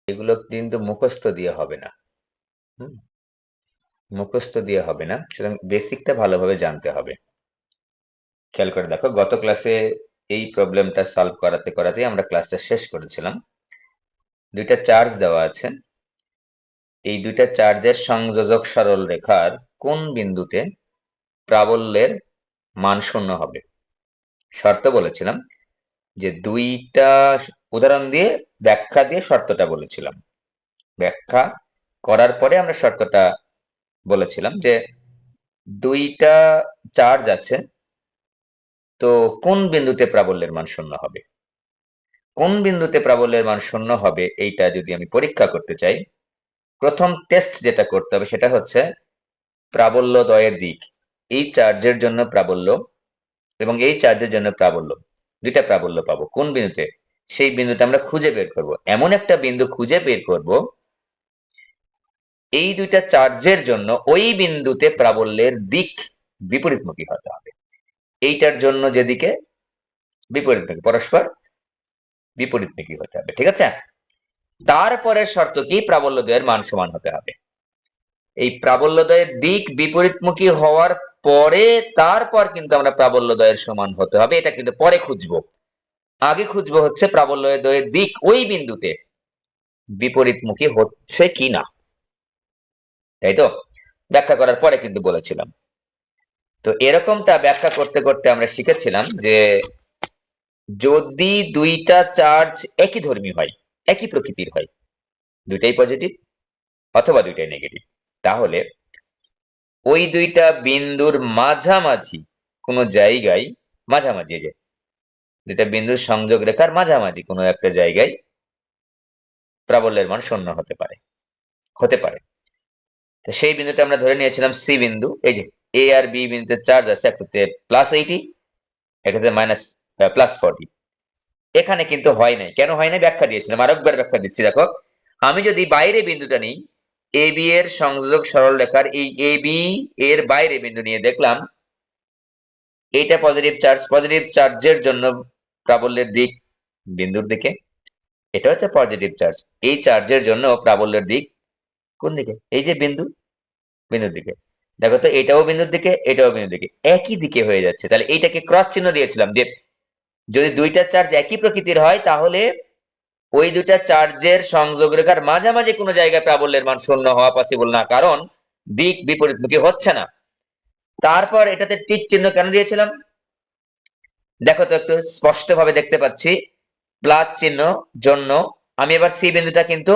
এগুলো কিন্তু মুখস্থ দিয়ে হবে না। মুখস্থ দিয়ে হবে না, সুতরাং বেসিকটা ভালোভাবে জানতে হবে। খেয়াল করে দেখো, গত ক্লাসে এই প্রবলেমটা সলভ করাতে করাতে আমরা ক্লাসটা শেষ করেছিলাম। দুইটা চার্জ দেওয়া আছে, এই দুইটা চার্জের সংযোজক সরল রেখার কোন বিন্দুতে প্রাবল্যের মান শূন্য হবে। শর্ত বলেছিলাম যে দুইটা উদাহরণ দিয়ে ব্যাখ্যা দিয়ে শর্তটা বলেছিলাম। ব্যাখ্যা করার পরে আমরা শর্তটা বলেছিলাম যে দুইটা চার্জ আছে, তো কোন বিন্দুতে প্রাবল্যের মান শূন্য হবে। কোন বিন্দুতে প্রাবল্যের মান শূন্য হবে এইটা যদি আমি পরীক্ষা করতে চাই, প্রথম টেস্ট যেটা করতে হবে সেটা হচ্ছে প্রাবল্যদ্বয়ের দিক। এই চার্জের জন্য প্রাবল্য এবং এই চার্জের জন্য প্রাবল্য, দুইটা প্রাবল্য পাবো কোন বিন্দুতে, সেই বিন্দুটা আমরা খুঁজে বের করব। এমন একটা বিন্দু খুঁজে বের করব এই দুইটা চার্জের জন্য ওই বিন্দুতে প্রাবল্যের দিক বিপরীতমুখী হতে হবে। এইটার জন্য যেদিকে বিপরীতমুখী, পরস্পর বিপরীতমুখী হতে হবে, ঠিক আছে। তারপরে শর্ত কি, প্রাবল্যদ্বয়ের মান সমান হতে হবে। এই প্রাবল্যদ্বয়ের দিক বিপরীতমুখী হওয়ার পরে তারপর কিন্তু আমরা প্রাবল্যদ্বয়ের সমান হতে হবে, এটা কিন্তু পরে খুঁজবো। আগে খুঁজবো হচ্ছে প্রাবল্যদ্বয়ের দিক ওই বিন্দুতে বিপরীতমুখী হচ্ছে কিনা, তাই তো। ব্যাখ্যা করার পরে কিন্তু বলেছিলাম। তো এরকমটা ব্যাখ্যা করতে করতে আমরা শিখেছিলাম যে যদি দুইটা চার্জ একই ধর্মী হয়, একই প্রকৃতির হয়, দুইটাই পজিটিভ অথবা দুইটাই নেগেটিভ, তাহলে ওই দুইটা বিন্দুর মাঝামাঝি কোনো জায়গায়, মাঝামাঝি যে দুইটা বিন্দুর সংযোগ রেখার মাঝামাঝি কোনো একটা জায়গায় প্রাবল্যের মান শূন্য হতে পারে, হতে পারে। তো সেই বিন্দুটা আমরা ধরে নিয়েছিলাম সি বিন্দু। এই যে এ আর বি বিন্দুতে চার্জ আছে, একটাতে +80, একটাতে +40। এখানে কিন্তু হয় নাই, কেন হয় নাই ব্যাখ্যা দিয়েছিলাম, আরেকবার ব্যাখ্যা দিচ্ছি। দেখো, আমি যদি বাইরে বিন্দুটা নিই, এ বি এর সংযোজক সরল রেখার এই এ বি এর বাইরে বিন্দু নিয়ে দেখলাম এইটা পজিটিভ চার্জ, পজিটিভ চার্জের জন্য প্রাবল্যের দিক বিন্দুর দিকে, এটা হচ্ছে পজিটিভ চার্জ, এই চার্জের জন্য প্রাবল্যের দিক কোন দিকে, এই যে বিন্দু, বিন্দুর দিকে। দেখো তো, এটাও বিন্দুর দিকে, এটাও বিন্দুর দিকে, একই দিকে হয়ে যাচ্ছে। তাহলে এইটাকে ক্রস চিহ্ন দিয়েছিলাম যে যদি দুইটা চার্জ একই প্রকৃতির হয় তাহলে ওই দুইটা চার্জের সংযোগ রেখার মাঝামাঝি কোনো জায়গায় প্রাবল্যের মান শূন্য হওয়া পসিবল না, কারণ দিক বিপরীতমুখী হচ্ছে না। তারপর এটাতে টিক চিহ্ন কেন দিয়েছিলাম, দেখো তো একটু স্পষ্ট ভাবে দেখতে পাচ্ছি প্লাস চিহ্ন জন্য। আমি এবার সি বিন্দুটা কিন্তু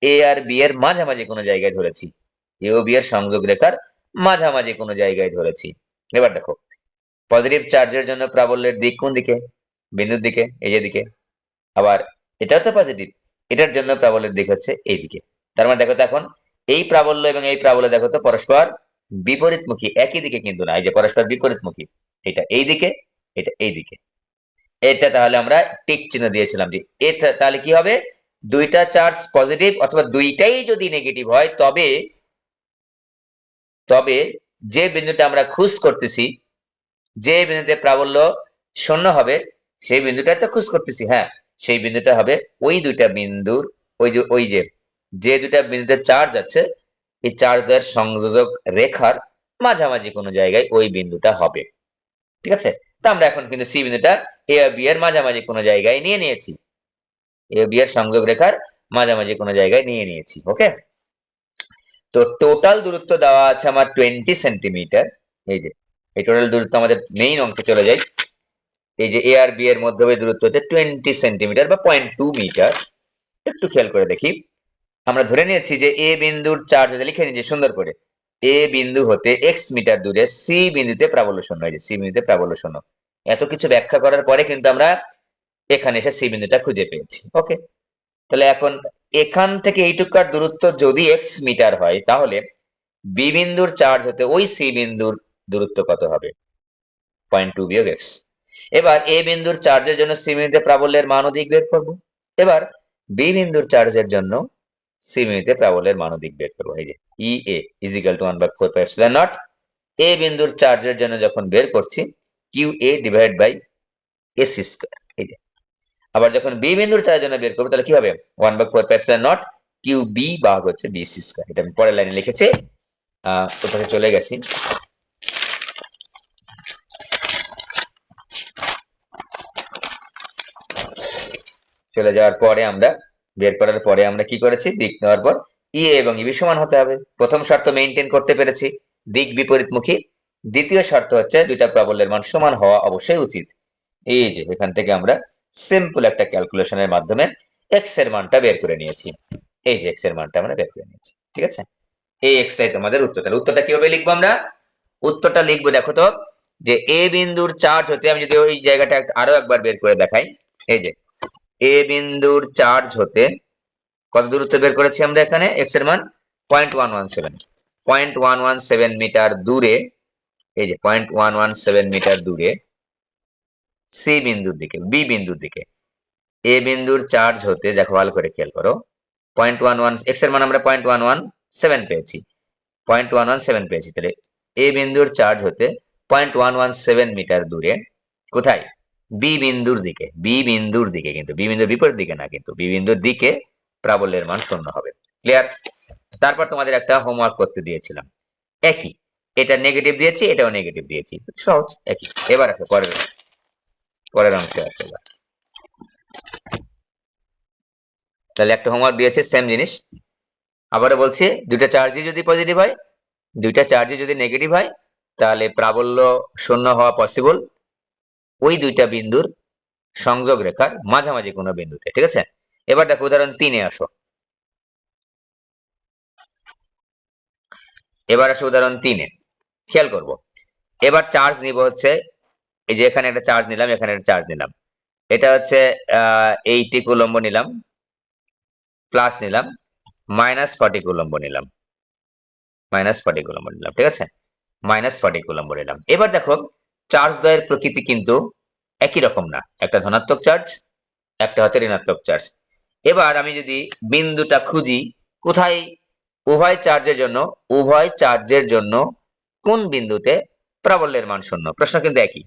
এ আর বি এর মাঝামাঝি কোনো জায়গায় ধরেছি, এ ও বি এর সংযোগ রেখার মাঝামাঝি কোনো জায়গায় ধরেছি। এবার দেখো, পজিটিভ চার্জের জন্য প্রাবল্যের দিক কোন দিকে, বিন্দুর দিকে, এই যে দিকে। আবার এটাও তো পজিটিভ, এটার জন্য প্রাবল্যের দিক হচ্ছে এইদিকে। তার মানে দেখো তো এখন এই প্রাবল্য এবং এই প্রাবল্য দেখো তো পরস্পর বিপরীতমুখী, একই দিকে কিন্তু না, এই যে পরস্পর বিপরীতমুখী, এটা এই দিকে, এটা এই দিকে। এটা তাহলে আমরা টিক চিহ্ন দিয়েছিলাম যে এটা তাহলে কি হবে, দুইটা চার্জ পজিটিভ অথবা দুইটাই যদি নেগেটিভ হয় তবে তবে যে বিন্দুটা আমরা খুঁজ করতেছি, যে বিন্দুতে প্রাবল্য শূন্য হবে, সেই বিন্দুটা তো খুঁজ করতেছি, হ্যাঁ, সেই বিন্দুটা হবে ওই দুইটা বিন্দুর, ওই যে যে দুইটা বিন্দুতে চার্জ আছে এই চার্জের সংযোজক রেখার মাঝামাঝি কোনো জায়গায় ওই বিন্দুটা হবে, ঠিক আছে। তো আমরা এখন কিন্তু সি বিন্দুটা এ আর বি এর মাঝামাঝি কোনো জায়গায় নিয়ে নিয়েছি, এ বি এর সংযোগ রেখার মাঝামাঝি কোনো জায়গায় নিয়ে নিয়েছি, ওকে। তো টোটাল দূরত্ব দেওয়া আছে আমার 20 সেন্টিমিটার। এই যে এই টোটাল দূরত্ব আমাদের মেইন অঙ্কে চলে যায়, এই যে এ আর বি এর মধ্যবর্তী দূরত্ব হচ্ছে 20 সেন্টিমিটার বা 0.2 মিটার। একটু খেয়াল করে দেখি, আমরা ধরে নিয়েছি যে এ বিন্দুর চার্জ লিখে নিয়েছি সুন্দর করে, এ বিন্দু হতে এক্স মিটার দূরে সি বিন্দুতে প্রাবল্য শূন্য, এই যে সি বিন্দুতে প্রাবল্য শূন্য। এত কিছু ব্যাখ্যা করার পরে কিন্তু আমরা এখানে এসে সি বিন্দুটা খুঁজে পেয়েছি, ওকে। তাহলে এখন এখান থেকে এইটুকার দূরত্ব যদি এক্স মিটার হয় তাহলে বি বিন্দুর চার্জ হতে ওই সি বিন্দুর দূরত্ব কত হবে, 0.2 বিয়োগ এক্স। এবার এ বিন্দুর চার্জের জন্য সি বিন্দুতে প্রাবল্যের মান ও দিক বের করব। এবার বি বিন্দুর চার্জের জন্য সি বিন্দুতে প্রাবল্যের মান ও দিক বের করব। এই যে E A is equal to 1/4πε0, A বিন্দুর চার্জের জন্য যখন বের করছি Q A divide by S square. এই যে আবার যখন বি বিন্দুর চার্জের জন্য বের করবো তাহলে কি হবে 1/4 কিউ বি ভাগ হচ্ছে বিসি স্কয়ার। এটা আমি পরের লাইনে লিখেছি, ওটাকে চলে গেছি। চলে যাওয়ার পরে আমরা বের করার পরে আমরা কি করেছি, দিক নেওয়ার পর ই এবং ইবি সমান হতে হবে। প্রথম শর্ত মেইনটেইন করতে পেরেছি, দিক বিপরীতমুখী। দ্বিতীয় শর্ত হচ্ছে দুইটা প্রাবল্যের মান সমান হওয়া অবশ্যই উচিত। এই যে এখান থেকে আমরা সিম্পল একটা ক্যালকুলেশনের মাধ্যমে এক্স এর মানটা বের করে নিয়েছি। এই যে এক্স এর মানটা আমরা বের করে নিয়েছি, ঠিক আছে। এই এক্সটাই তোমাদের উত্তর। তাহলে উত্তরটা কিভাবে লিখবো আমরা? উত্তরটা লিখবো দেখো তো, যে এ বিন্দুর চার্জ হতে, আমি যদি ওই জায়গাটা আরো একবার বের করে দেখাই, এই যে এ বিন্দুর চার্জ হতে কত দূরত্ব বের করেছি আমরা এখানে, এক্স এর মান 0.117 মিটার দূরে, এই যে 0.117 মিটার দূরে সি বিন্দুর দিকে, বি বিন্দুর দিকে এ বিন্দুর চার্জ হতে, দেখো ভালো করে খেয়াল করো, 0.11 এক্স এর মান আমরা 0.117 পেয়েছি, 0.117 পেয়েছি। তাহলে এ বিন্দুর চার্জ হতে 0.117 মিটার দূরে, কোথায়, বি বিন্দুর দিকে, বি বিন্দুর দিকে, কিন্তু বি বিন্দুর বিপরীত দিকে না, কিন্তু বি বিন্দুর দিকে প্রাবল্যের মান 0 হবে। ক্লিয়ার? তারপর তোমাদের একটা হোমওয়ার্ক করতে দিয়েছিলাম, একই, এটা নেগেটিভ দিয়েছি, এটাও নেগেটিভ দিয়েছি, সহজ একই। এবার আসো পরের পরের অংশে আসো। তাহলে একটা হোমওয়ার্ক দিয়েছে সেম জিনিস, আবারও বলছি, দুইটা চার্জই যদি পজিটিভ হয়, দুইটা চার্জই যদি নেগেটিভ হয়, তাহলে প্রাবল্য 0 হওয়া পসিবল ওই দুইটা বিন্দুর সংযোগ রেখার মাঝামাঝি কোনো বিন্দুতে, ঠিক আছে। এবার দেখো উদাহরণ 3-এ আসো। এবার আসো উদাহরণ 3-এ, খেয়াল করব। এবার চার্জ নিব হচ্ছে, এই যে এখানে একটা চার্জ নিলাম, এখানে একটা চার্জ নিলাম, এটা হচ্ছে 80 কুলম্ব নিলাম, প্লাস নিলাম, -40 কুলম্ব নিলাম, -40 কুলম্ব নিলাম, ঠিক আছে, -40 কুলম্ব নিলাম। এবার দেখো চার্জ দ্বয়ের প্রকৃতি কিন্তু একই রকম না, একটা ধনাত্মক চার্জ, একটা হচ্ছে ঋণাত্মক চার্জ। এবার আমি যদি বিন্দুটা খুঁজি, কোথায়, উভয় চার্জের জন্য কোন বিন্দুতে প্রাবল্যের মান 0, প্রশ্ন কিন্তু একই।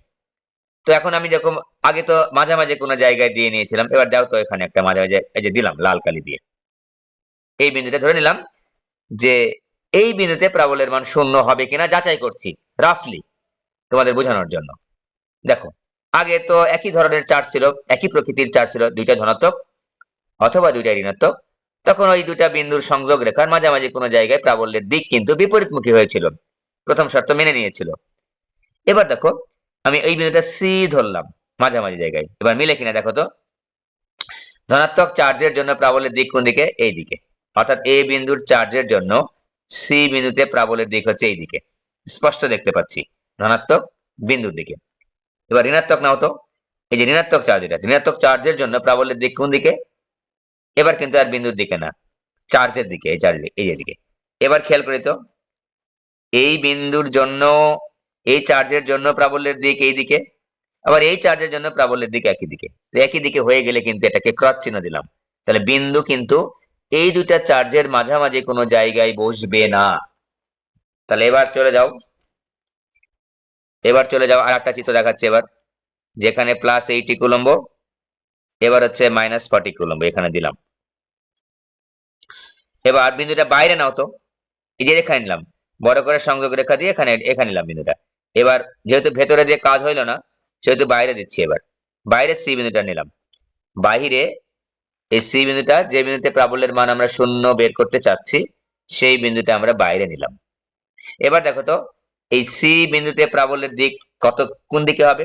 তো এখন আমি দেখো আগে তো মাঝামাঝি কোনো জায়গায় দিয়ে নিয়েছিলাম, এবার দাও তো এখানে একটা মাঝামাঝি, এই যে দিলাম লাল কালি দিয়ে, এই বিন্দুটা ধরে নিলাম যে এই বিন্দুতে প্রাবল্যের মান 0 হবে কিনা যাচাই করছি রাফলি তোমাদের বোঝানোর জন্য। দেখো আগে তো একই ধরনের চার্জ ছিল, একই প্রকৃতির চার্জ ছিল, দুইটা ধনাত্মক অথবা দুইটা ঋণাত্মক, তখন ওই দুটা বিন্দুর সংযোগ রেখার মাঝামাঝি কোনো জায়গায় প্রাবল্যের দিক কিন্তু বিপরীতমুখী হয়েছিল, প্রথম শর্ত মেনে নিয়েছিল। এবার দেখো আমি এই বিন্দুটা সি ধরলাম মাঝামাঝি জায়গায়, এবার মিলে কিনা দেখো তো, ধনাত্মক চার্জের জন্য প্রাবল্যের দিক কোন দিকে, এই দিকে, অর্থাৎ এ বিন্দুর চার্জের জন্য সি বিন্দুতে প্রাবল্যের দিক হচ্ছে এই দিকে, স্পষ্ট দেখতে পাচ্ছি ধনাত্মক বিন্দুর দিকে। এবার ঋণাত্মক নাও তো, এই যে ঋণাত্মক চার্জ, এটা ঋণাত্মক চার্জের জন্য প্রাবল্যের দিক কোন দিকে, এবার কিন্তু আর বিন্দুর দিকে না, চার্জের দিকে, এই চার্জ, এই দিকে। এবার খেয়াল করি তো, এই বিন্দুর জন্য, এই চার্জের জন্য প্রাবল্যের দিক এই দিকে, আবার এই চার্জের জন্য প্রাবল্যের দিক একই দিকে, একই দিকে হয়ে গেলে কিন্তু এটাকে ক্রস চিহ্ন দিলাম, তাহলে বিন্দু কিন্তু এই দুইটা চার্জের মাঝামাঝি কোনো জায়গায় বসবে না। তাহলে এবার চলে যাও, আর একটা চিত্র দেখাচ্ছে এবার, যেখানে +80 কুলম্ব, এবার হচ্ছে -40 কুলম্ব এখানে দিলাম। এবার বিন্দুটা বাইরে নাও তো, এই যে রেখা নিলাম, বড় করে সংযোগ রেখা দিয়ে এখানে নিলাম বিন্দুটা। এবার যেহেতু ভেতরে দিয়ে কাজ হইলো না, সেহেতু বাইরে দিচ্ছি। এবার বাইরে সি বিন্দুটা নিলাম, বাহিরে এই সি বিন্দুটা, যে বিন্দুতে প্রাবল্যের মান আমরা 0 বের করতে চাচ্ছি, সেই বিন্দুটা আমরা বাইরে নিলাম। এবার দেখো তো এই সি বিন্দুতে প্রাবল্যের দিক কত, কোন দিকে হবে,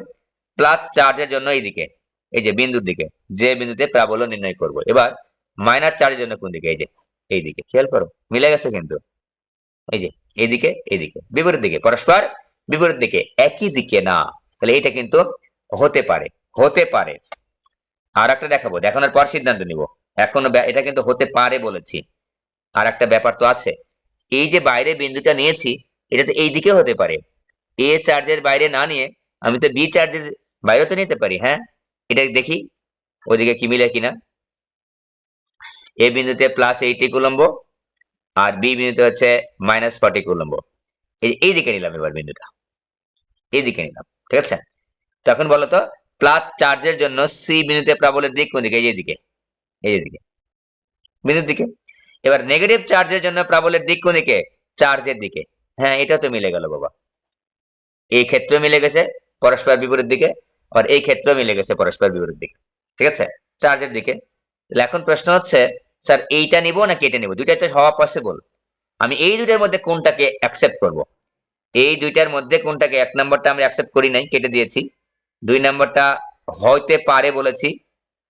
প্লাস চার্জের জন্য এই দিকে, এই যে বিন্দুর দিকে, যে বিন্দুতে প্রাবল্য নির্ণয় করব। এবার মাইনাস চার্জের জন্য কোন দিকে, এই যে এই দিকে, খেয়াল করো মিলে গেছে কিন্তু, এই যে এইদিকে, এইদিকে, বিপরীত দিকে, পরস্পর বিপরীত দিকে, একই দিকে না। তাহলে এটা কিন্তু হতে পারে, হতে পারে। আর একটা দেখাবো, দেখানোর পর সিদ্ধান্ত নিব, এখনো এটা কিন্তু হতে পারে বলেছি। আর একটা ব্যাপার তো আছে, এই যে বাইরে বিন্দুটা নিয়েছি, এটা তো এই দিকে হতে পারে, এ চার্জের বাইরে না নিয়ে আমি তো বি চার্জের বাইরে তো নিতে পারি। হ্যাঁ, এটা দেখি ওইদিকে কি মিলে কিনা। এ বিন্দুতে +80 কুলম্ব আর বি বিন্দুতে হচ্ছে -40 কুলম্ব, এই দিকে নিলাম, এবার বিন্দুটা এইদিকে নিলাম, ঠিক আছে। তখন বলতো প্লাস চার্জের জন্য সি বিন্দুতে প্রাবল্যের দিক কোন দিকে? এই দিকে, এই দিকে, বিন্দুর দিকে। এবার নেগেটিভ চার্জের জন্য প্রাবল্যের দিক কোন দিকে? চার্জের দিকে। হ্যাঁ, এটা তো মিলে গেল বাবা, এই ক্ষেত্র মিলে গেছে পরস্পর বিপরীত দিকে, আর এই ক্ষেত্র মিলে গেছে পরস্পর বিপরীত দিকে, ঠিক আছে, চার্জের দিকে। তাহলে এখন প্রশ্ন হচ্ছে স্যার এইটা নিব নাকি এটা নিব? দুইটাই তো হওয়া পসিবল। আমি এই দুইটার মধ্যে কোনটাকে অ্যাকসেপ্ট করব? এই দুইটার মধ্যে কোনটাকে? এক নাম্বারটা আমরা অ্যাকসেপ্ট করি নাই, কেটে দিয়েছি। দুই নাম্বারটা হতে পারে বলেছি,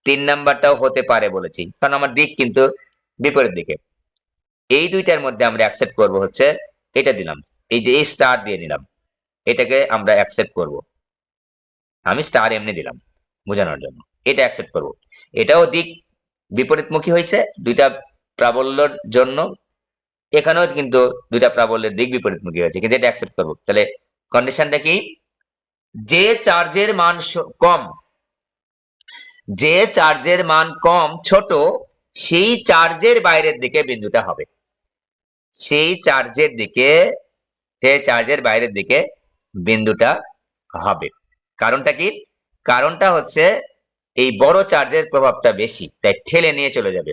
তিন নাম্বারটাও হতে পারে বলেছি, কারণ আমার দিক কিন্তু বিপরীত দিকে। এই দুইটার মধ্যে আমরা অ্যাকসেপ্ট করব হচ্ছে এটা দিলাম, এই যে এই স্টার দিয়ে নিলাম, এটাকে আমরা অ্যাকসেপ্ট করব। আমি স্টার এমনি দিলাম বোঝানোর জন্য, এটা অ্যাকসেপ্ট করব। এটাও দিক বিপরীতমুখী হয়েছে দুইটা প্রাবল্যর জন্য, এখানেও কিন্তু দুইটা প্রাবল্যের দিক বিপরীতমুখী হয়েছে, কিন্তু এটা অ্যাকসেপ্ট করব। তাহলে কন্ডিশনটা কি? যে চার্জের মান কম, যে চার্জের মান কম ছোট, সেই চার্জের বাইরের দিকে বিন্দুটা হবে। সেই চার্জের দিকে, যে চার্জের বাইরের দিকে বিন্দুটা হবে। কারণটা কি? কারণটা হচ্ছে এই বড় চার্জের প্রভাবটা বেশি, তাই ঠেলে নিয়ে চলে যাবে।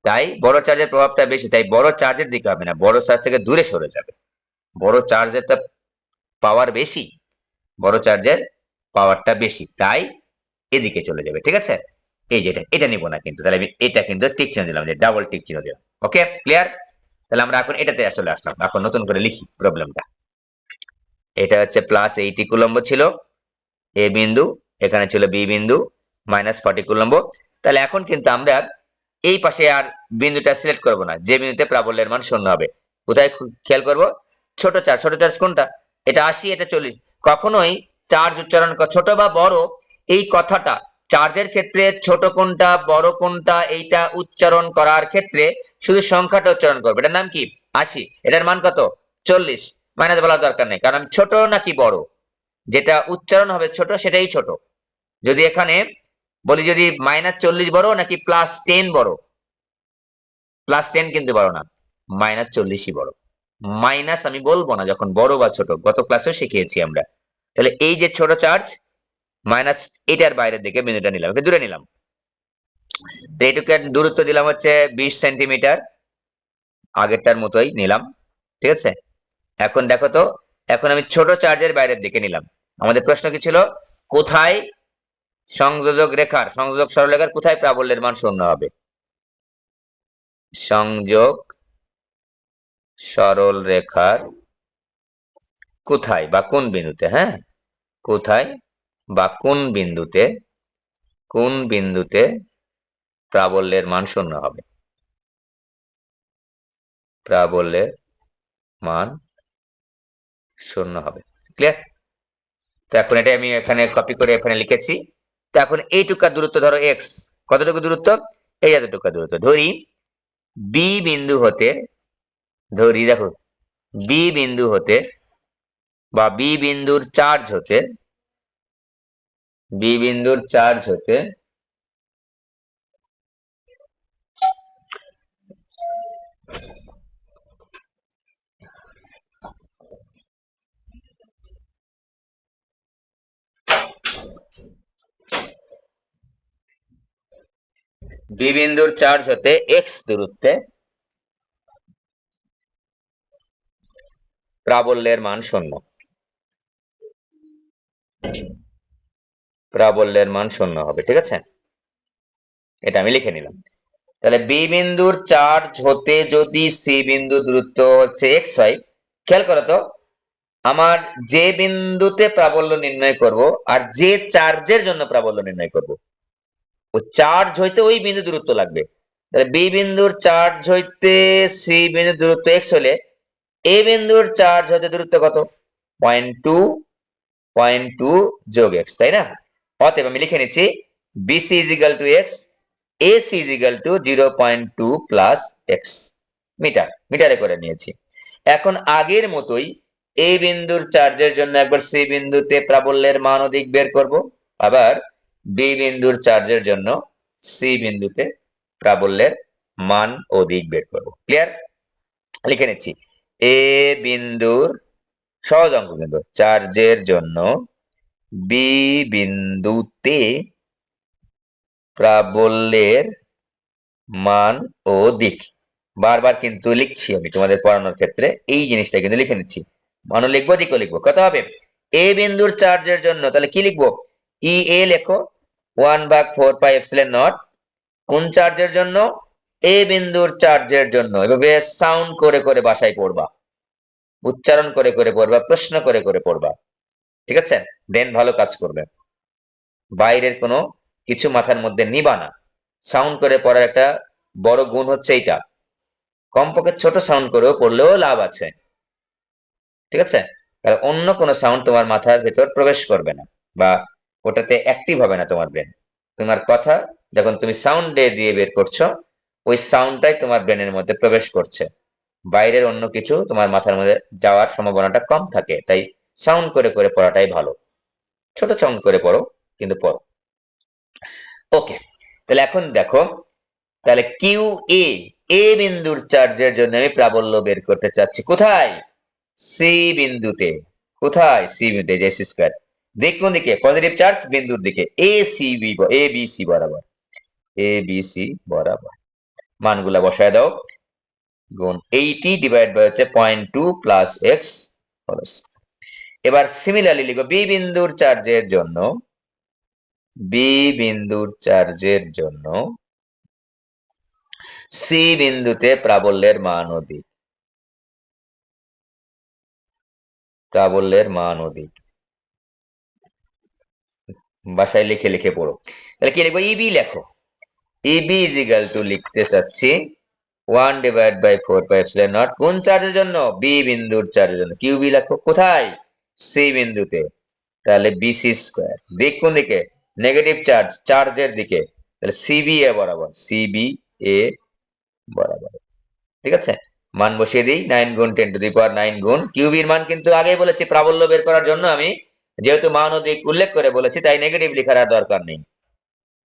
তাই বড় চার্জের প্রভাবটা বেশি, তাই বড় চার্জের দিকে হবে না, বড় চার্জ থেকে দূরে সরে যাবে। বড় চার্জের পাওয়ার বেশি, বড় চার্জের পাওয়ারটা বেশি, তাই এদিকে চলে যাবে, ঠিক আছে। এই যে এটা নিব না কিন্তু, তাহলে আমি এটা কিন্তু টিক চিহ্ন দিলাম, যে ডাবল টিক চিহ্ন দিলাম। ওকে, ক্লিয়ার? তাহলে আমরা এখন এটাতে আসলে আসলাম, এখন নতুন করে লিখি প্রবলেমটা। এটা হচ্ছে প্লাস 80 কুলম্ব ছিল এ বিন্দু, এখানে ছিল বি বিন্দু, মাইনাস 40 কুলম্ব। তাহলে এখন কিন্তু আমরা এই পাশে আর বিন্দুটা সিলেক্ট করব না, যে বিন্দুতে প্রাবল্যের মান শূন্য হবে। কোথায় খেয়াল করব? ছোট চার্জ। ছোট চার্জ কোনটা? এটা 80, এটা 40। কখনোই চার্জ উচ্চারণ ছোট বা বড়, এই কথাটা চার্জের ক্ষেত্রে ছোট কোনটা বড় কোনটা এইটা উচ্চারণ করার ক্ষেত্রে শুধু সংখ্যাটা উচ্চারণ করবে। এটার নাম কি? 80। এটার মান কত? 40। মাইনাস বলার দরকার নেই, কারণ ছোট নাকি বড়, যেটা উচ্চারণ হবে ছোট সেটাই ছোট। যদি এখানে বলি যদি -40 বড় নাকি +10 বড়, +10 কিন্তু বড় না, -40ই বড়। মাইনাস আমি বলবো না যখন বড় বা ছোট, গত ক্লাসেও শিখিয়েছি আমরা। তাহলে এই যে ছোট চার্জ মাইনাস, এটার বাইরের দিকে বিন্দুটা নিলাম, ওকে দূরে নিলাম। তো এইটুকু দূরত্ব দিলাম হচ্ছে 20 সেন্টিমিটার, আগেরটার মতোই নিলাম, ঠিক আছে। এখন দেখো তো, এখন আমি ছোট চার্জের বাইরের দিকে নিলাম। আমাদের প্রশ্ন কি ছিল? কোথায় সংযোজক রেখার, সংযোজক সরলরেখার কোথায় প্রাবল্যের মান শূন্য হবে? সংযোগ সরল রেখার কোথায় বা কোন বিন্দুতে, হ্যাঁ, কোথায় বা কোন বিন্দুতে, কোন বিন্দুতে প্রাবল্যের মান শূন্য হবে? প্রাবল্যের মান শূন্য হবে, ক্লিয়ার? তো এখন এটা আমি এখানে কপি করে এখানে লিখেছি। তো এখন এইটুকার দূরত্ব ধরো এক্স, কতটুকু দূরত্ব? এই এতটুকু দূরত্ব ধরি। বি বিন্দু হতে, ধরি দেখো, বি বিন্দু হতে বা বি বিন্দুর চার্জ হতে, বি বিন্দুর চার্জ হতে বি বিন্দুর চার্জ হতে এক্স দূরত্বে প্রাবল্যের মান শূন্য, প্রাবল্যের মান শূন্য হবে, ঠিক আছে। এটা আমি লিখে নিলাম। তাহলে বি বিন্দুর চার্জ হতে যদি সি বিন্দু দূরত্ব হচ্ছে এক্স হয়, খেয়াল করো তো, আমার যে বিন্দুতে প্রাবল্য নির্ণয় করব আর যে চার্জের জন্য প্রাবল্য নির্ণয় করব, ও চার্জ হইতে ওই বিন্দু দূরত্ব লাগবে। তাহলে বি বিন্দুর চার্জ হইতে সি বিন্দু দূরত্ব এক্স হলে এ বিন্দুর চার্জ হইতে দূরত্ব কত? 0.2, 0.2 যোগ এক্স, তাই না? অতএব আমি লিখে নিচ্ছি BC equal to x, AC equal to 0.2 plus x, metre, মিটারে করে নিয়েছি। এখন আগের মতোই এই বিন্দুর চার্জের জন্য একবার সি বিন্দুতে প্রাবল্যের মান ও দিক বের করব, আবার বি বিন্দুর চার্জের জন্য সি বিন্দুতে প্রাবল্যের মান ও দিক বের করব। ক্লিয়ার? লিখে নিচ্ছি এ বিন্দুর সহজ অঙ্ক কিন্তু চার্জের জন্য, বি বিন্দুতে প্রাবল্যের মান ও দিক। বারবার কিন্তু লিখছি আমি তোমাদের পড়ানোর ক্ষেত্রে, এই জিনিসটা কিন্তু লিখে নিচ্ছি। মানও লিখবো, দিকও লিখবো। কত হবে? এ বিন্দুর চার্জের জন্য তাহলে কি লিখবো? ই এ লেখো 1/4πε0। কোন চার্জের জন্য? এ বিন্দুর চার্জের জন্য। এভাবে সাউন্ড করে করে বাসায় পড়বা, উচ্চারণ করে করে পড়বা, প্রশ্ন করে করে পড়বা, ঠিক আছে? ব্রেন ভালো কাজ করবে। বাইরের কোনো কিছু মাথার মধ্যে নিবা না। সাউন্ড করে পড়ার একটা বড় গুণ হচ্ছে এইটা। কমপক্ষে ছোট সাউন্ড করেও পড়লেও লাভ আছে, ঠিক আছে? কারণ অন্য কোনো সাউন্ড তোমার মাথার ভেতর প্রবেশ করবে না, বা ওটাতে অ্যাক্টিভ হবে না তোমার ব্রেন। তোমার কথা যখন তুমি সাউন্ড দিয়ে বের করছো, ওই সাউন্ডটাই তোমার ব্রেনের মধ্যে প্রবেশ করছে। বাইরের অন্য কিছু তোমার মাথার মধ্যে যাওয়ার সম্ভাবনাটা কম থাকে। তাই সাউন্ড করে করে পড়াটাই ভালো। ছোট সাউন্ড করে পড়ো, কিন্তু পড়ো। ওকে, তাহলে এখন দেখো, তাহলে কিউ এ, এ বিন্দুর চার্জের জন্য আমি প্রাবল্য বের করতে চাচ্ছি। কোথায়? সি বিন্দুতে। কোথায়? সি বিন্দুতে। যে সি স্কয়ার দিক কোন দিকে? পজিটিভ চার্জ বিন্দুর দিকে, A C B, A B C বরাবর, এ বি সি বরাবর। মানগুলা বসায় দাও। গুণ 80 ডিভাইড বাই হচ্ছে 0.2 প্লাস এক্স হোল স্কয়ার। এবার সিমিলারলি লিখো বি বিন্দুর চার্জের জন্য, বি বিন্দুর চার্জের জন্য সি বিন্দুতে প্রাবল্যের মান ও দিক, প্রাবল্যের মান ও দিক বাসায় লিখে লিখে পড়ো। তাহলে কি লিখবো? ইবি লেখো। ইবি ইজ ইকুয়াল টু লিখতে চাচ্ছি 1/4πε0 কোন চার্জের জন্য? বি বিন্দুর চার্জের জন্য। কিউবি লেখো। কোথায়? সি বিন্দুতে। তাহলে বিসি স্কয়ার দিক কোন দিকে? নেগেটিভ চার্জ, চার্জের দিকে। তাহলে সিবি এ বরাবর, সিবি এ বরাবর, ঠিক আছে? মান বসিয়ে দিই। 9 গুণ 10⁹9 গুণ কিউবির মান কিন্তু আগেই বলেছি প্রাবল্য বের করার জন্য আমি যেহেতু মান ও দিক উল্লেখ করে বলেছি, তাই নেগেটিভ লেখার আর দরকার নেই,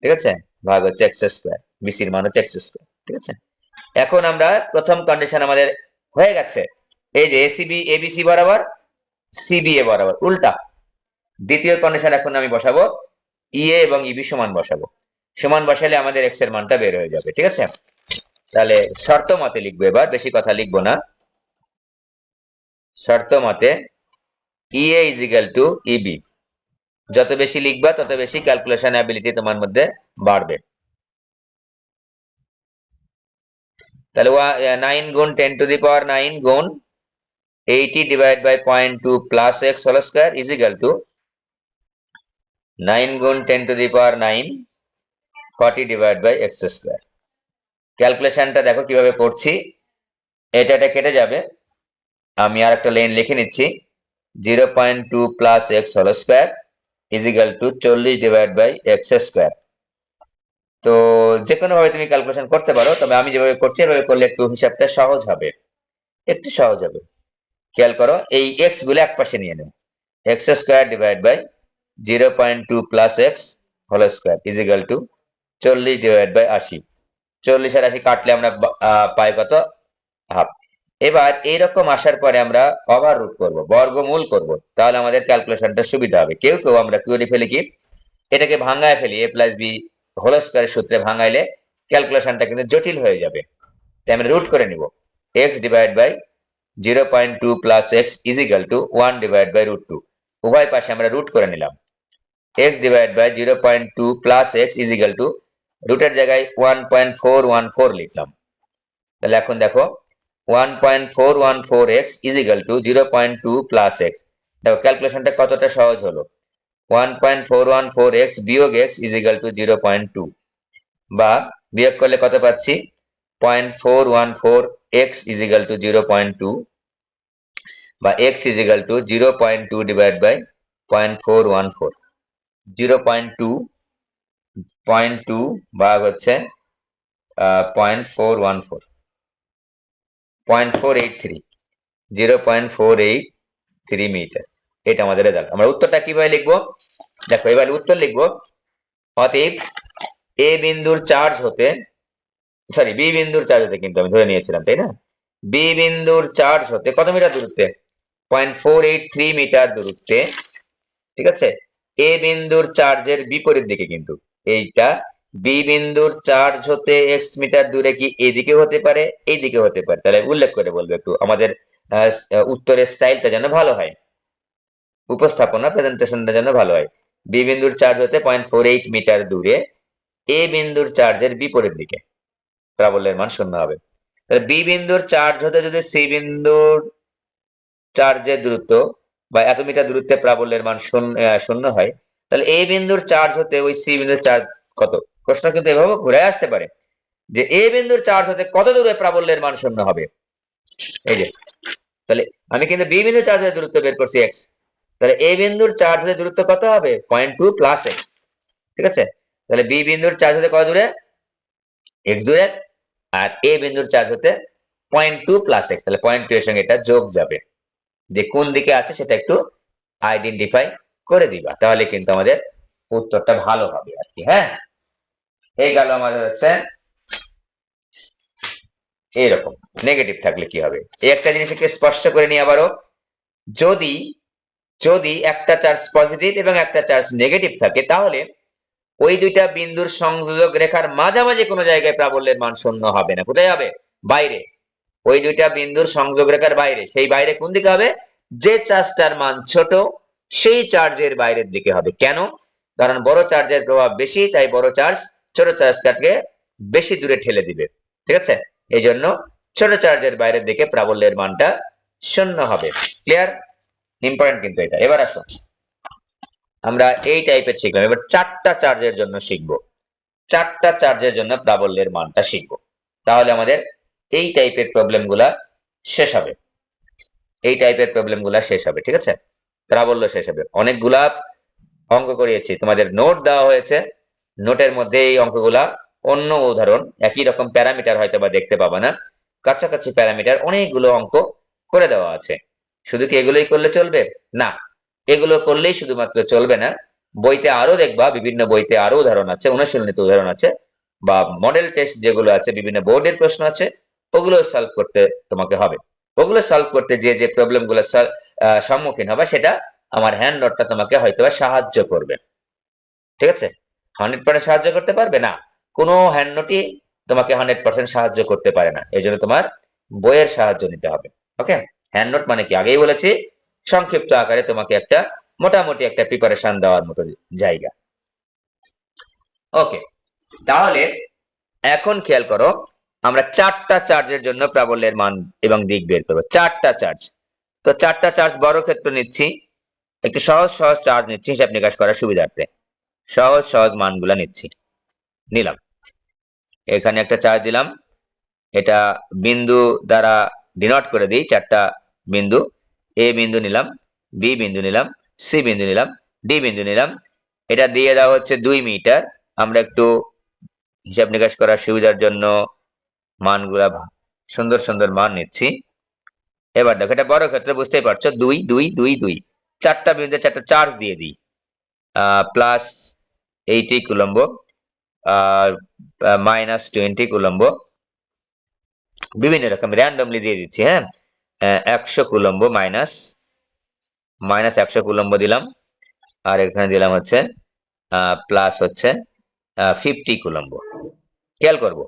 ঠিক আছে? ভাগ হচ্ছে এক্স স্কয়ার, বিসির মান হচ্ছে এক্স স্কয়ার, ঠিক আছে? এখন আমরা প্রথম কন্ডিশন আমাদের হয়ে গেছে। এই যে এসিবি এবিসি বরাবর, সিবিএ বরাবর, উল্টা। দ্বিতীয় কন্ডিশন এখন আমি বসাবো, ইএ এবং ইবি সমান বসাবো। সমান বসালে আমাদের এক্স এর মানটা বের হয়ে যাবে, ঠিক আছে? তাহলে শর্ত মতে লিখবো, এবার বেশি কথা লিখবো না। শর্ত মতে ইএ ইজ ইকুয়াল টু ইবি। যত বেশি লিখবা তত বেশি ক্যালকুলেশন অ্যাবিলিটি তোমার মধ্যে বাড়বে। তাহলে 9 গুণ 10⁹9 গুণ 80 divide by 0.2 plus x whole square is equal to 9 গুণ 10⁹9 40 ডিভাইড বাই এক্স স্কয়ার। ক্যালকুলেশনটা দেখো কিভাবে করছি। এটা কেটে যাবে। আমি আর একটা লাইন লিখে নিচ্ছি। 0.2 plus x whole square is equal to 40 divide by x square. তো যে কোনো ভাবে তুমি ক্যালকুলেশন করতে পারো, তবে আমি যেভাবে করছি এভাবে করলে একটু হিসাবটা সহজ হবে, একটু সহজ হবে। খেয়াল করো, এই এক্স গুলো এক পাশে নিয়ে নেও। X square divide by 0.2 plus x whole square is equal to 40 divide by 80। 40 আর 80 কাটলে আমরা পাই কত? হাফ। এবার এইরকম আসার পরে আমরা ওভার রুট করবো, বর্গমূল করব, তাহলে আমাদের ক্যালকুলেশনটা সুবিধা হবে। কেউ কেউ আমরা করে ফেলি কি, এটাকে ভাঙায় ফেলি, এ প্লাস বি হোল স্কয়ারের সূত্রে ভাঙাইলে ক্যালকুলেশনটা কিন্তু জটিল হয়ে যাবে। তাই আমরা রুট করে নিব। X divide by 0.2 plus x is equal to 1 divide by √2। উভয় পাশে আমরা রুট করে নিলাম। X divide by 0.2 plus x is equal to রুটের জায়গায় 1.414 লিখলাম। তাহলে এখন দেখো 1.414x is equal to 0.2 plus x. দেখো ক্যালকুলেশনটা কতটা সহজ হলো। 1.414x বিয়োগ x ইজ ইকুয়াল টু 0.2, বা বিয়োগ করলে কত পাচ্ছি? 0.414x ইজ ইকুয়াল টু 0.2, বা x is equal to 0.2 divide by 0.414। 0.2 ভাগ হচ্ছে 0.414, 0.483, 0.483 মিটার। এটা আমাদের রেজাল্ট। আমরা উত্তরটা কিভাবে লিখবো? দেখো এবার উত্তর লিখবো, অতএব এ বিন্দুর চার্জ হতে, সরি বি বিন্দুর চার্জ হতে, কিন্তু আমি ধরে নিয়েছিলাম তাই না? বি বিন্দুর চার্জ হতে কত মিটার দূরত্বে? 0.483 মিটার দূরত্বে, ঠিক আছে? এ বিন্দুর চার্জের বিপরীত দিকে, কিন্তু এইটা বি বিন্দুর চার্জ হতে এক্স মিটার দূরে কি এদিকে হতে পারে, এইদিকে হতে পারে, তাহলে উল্লেখ করে বলবে একটু, আমাদের উত্তরের স্টাইলটা যেন ভালো হয়, উপস্থাপনা প্রেজেন্টেশনটা যেন ভালো হয়। বি বিন্দুর চার্জ হতে 0.48 মিটার দূরে এ বিন্দুর চার্জের বিপরীত দিকে প্রাবল্যের মান শূন্য হবে। তাহলে বি বিন্দুর চার্জ হতে যদি সি বিন্দুর চার্জের দূরত্ব বা এত মিটার দূরত্বে প্রাবল্যের মান শূন্য হয়, তাহলে এ বিন্দুর চার্জ হতে ওই সি বিন্দুর চার্জ কত? প্রশ্ন কিন্তু এভাবে ঘুরে আসতে পারে যে এ বিন্দুর চার্জ হতে কত দূরে প্রাবল্যের মান শূন্য হবে। এই যে, তাহলে আমি কিন্তু বি বিন্দুর চার্জ হতে দূরত্ব বের করছি এক্স, তাহলে এ বিন্দুর চার্জ হতে দূরত্ব কত হবে? 0.2 প্লাস এক্স। ঠিক আছে, তাহলে বি বিন্দুর চার্জ হতে কত দূরে? এক্স দূরে, আর এ বিন্দুর চার্জ হতে 0.2 প্লাস এক্স, তাহলে 0.2 এর সঙ্গে এটা যোগ যাবে। যে কোন দিকে আছে সেটা একটু আইডেন্টিফাই করে দিবা, তাহলে কিন্তু আমাদের উত্তরটা ভালো হবে আর কি। হ্যাঁ, এই গেল আমাদের হচ্ছে এইরকম। নেগেটিভ থাকলে কি হবে, এই একটা জিনিস একটু স্পষ্ট করে নিই আবারও, যদি যদি একটা চার্জ পজিটিভ এবং একটা চার্জ নেগেটিভ থাকে, তাহলে ওই দুইটা বিন্দুর সংযোজক রেখার মাঝামাঝি কোনো জায়গায় প্রাবল্যের মান শূন্য হবে না। কোথায় হবে? বাইরে। ওই দুইটা বিন্দুর সংযোগ রেখার বাইরে। সেই বাইরে কোন দিকে হবে? যে চার্জটার মান ছোট সেই চার্জের বাইরের দিকে হবে। কেন? কারণ বড় চার্জের প্রভাব বেশি, তাই বড় চার্জ ছোট চার্জটাকে বেশি দূরে ঠেলে দিবে। ঠিক আছে, এই জন্য ছোট চার্জের বাইরের দিকে প্রাবল্যের মানটা শূন্য হবে। ক্লিয়ার? ইম্পর্টেন্ট কিন্তু এটা। এবার আসো, আমরা এই টাইপের শিখলাম, এবার চারটা চার্জের জন্য শিখবো। চারটা চার্জের জন্য প্রাবল্যের মানটা শিখবো, তাহলে আমাদের এই টাইপের প্রবলেম গুলা শেষ হবে। এই টাইপের প্রবলেম গুলা শেষ হবে। ঠিক আছে, প্রাবল্য শেষ হবে। অনেকগুলা অঙ্ক করিয়েছি, তোমাদের নোট দেওয়া হয়েছে, নোটের মধ্যে এই অঙ্কগুলা অন্য উদাহরণ, একই রকম প্যারামিটার হয়তো বা দেখতে পাবা না, কাছাকাছি প্যারামিটার অনেকগুলো অঙ্ক করে দেওয়া আছে। শুধু কি এগুলোই করলে চলবে? না, এগুলো করলেই শুধুমাত্র চলবে না, বইতে আরো দেখবা, বিভিন্ন বইতে আরো উদাহরণ আছে, অনুশীলনীতে উদাহরণ আছে, বা মডেল টেস্ট যেগুলো আছে, বিভিন্ন বোর্ডের প্রশ্ন আছে, ওগুলো সলভ করতে তোমাকে হবে। ওগুলো সলভ করতে যে যে প্রবলেম গুলো সম্মুখীন হবে, সেটা আমার হ্যান্ড নোটটা তোমাকে হয়তো সাহায্য করবে। ঠিক আছে, 100% সাহায্য করতে পারবে না, কোনো হ্যান্ড নোটই তোমাকে 100% সাহায্য করতে পারে না, এই জন্য তোমার বইয়ের সাহায্য নিতে হবে। ওকে, হ্যান্ড নোট মানে কি, আগেই বলেছি, সংক্ষিপ্ত আকারে তোমাকে একটা মোটামুটি একটা প্রিপারেশন দেওয়ার মতো জায়গা। ওকে, তাহলে এখন খেয়াল করো, আমরা চারটা চার্জের জন্য প্রাবল্যের মান এবং দিক বের করবো। চারটা চার্জ, তো চারটা চার্জ বর্গক্ষেত্র নিচ্ছি, একটু সহজ সহজ চার্জ নিচ্ছি হিসাব নিকাশ করার সুবিধার্থে, সহজ সহজ মানগুলা নিচ্ছি। নিলাম, এখানে একটা চার্জ দিলাম, এটা বিন্দু দ্বারা ডিনোট করে দিই, চারটা বিন্দু, এ বিন্দু নিলাম, বি বিন্দু নিলাম, সি বিন্দু নিলাম, ডি বিন্দু নিলাম। এটা দিয়ে দেওয়া হচ্ছে 2 মিটার। আমরা একটু হিসাব নিকাশ করার সুবিধার জন্য মানগুলা সুন্দর সুন্দর মান নিচ্ছি। এবার দেখো, এটা বড় ক্ষেত্রে বুঝতেই পারছো, 2 2 2 2, চারটা বিন্দুতে চারটা চার্জ দিয়ে দিই, প্লাস 80 কুলম্ব আর মাইনাস 20 কুলম্ব, বিভিন্ন রকম র্যান্ডমলি দিয়ে দিচ্ছি। হ্যাঁ, 100 কুলম্ব মাইনাস 100 কুলম্ব দিলাম, আর এখানে দিলাম হচ্ছে প্লাস হচ্ছে 50 কুলম্ব। খেয়াল করব,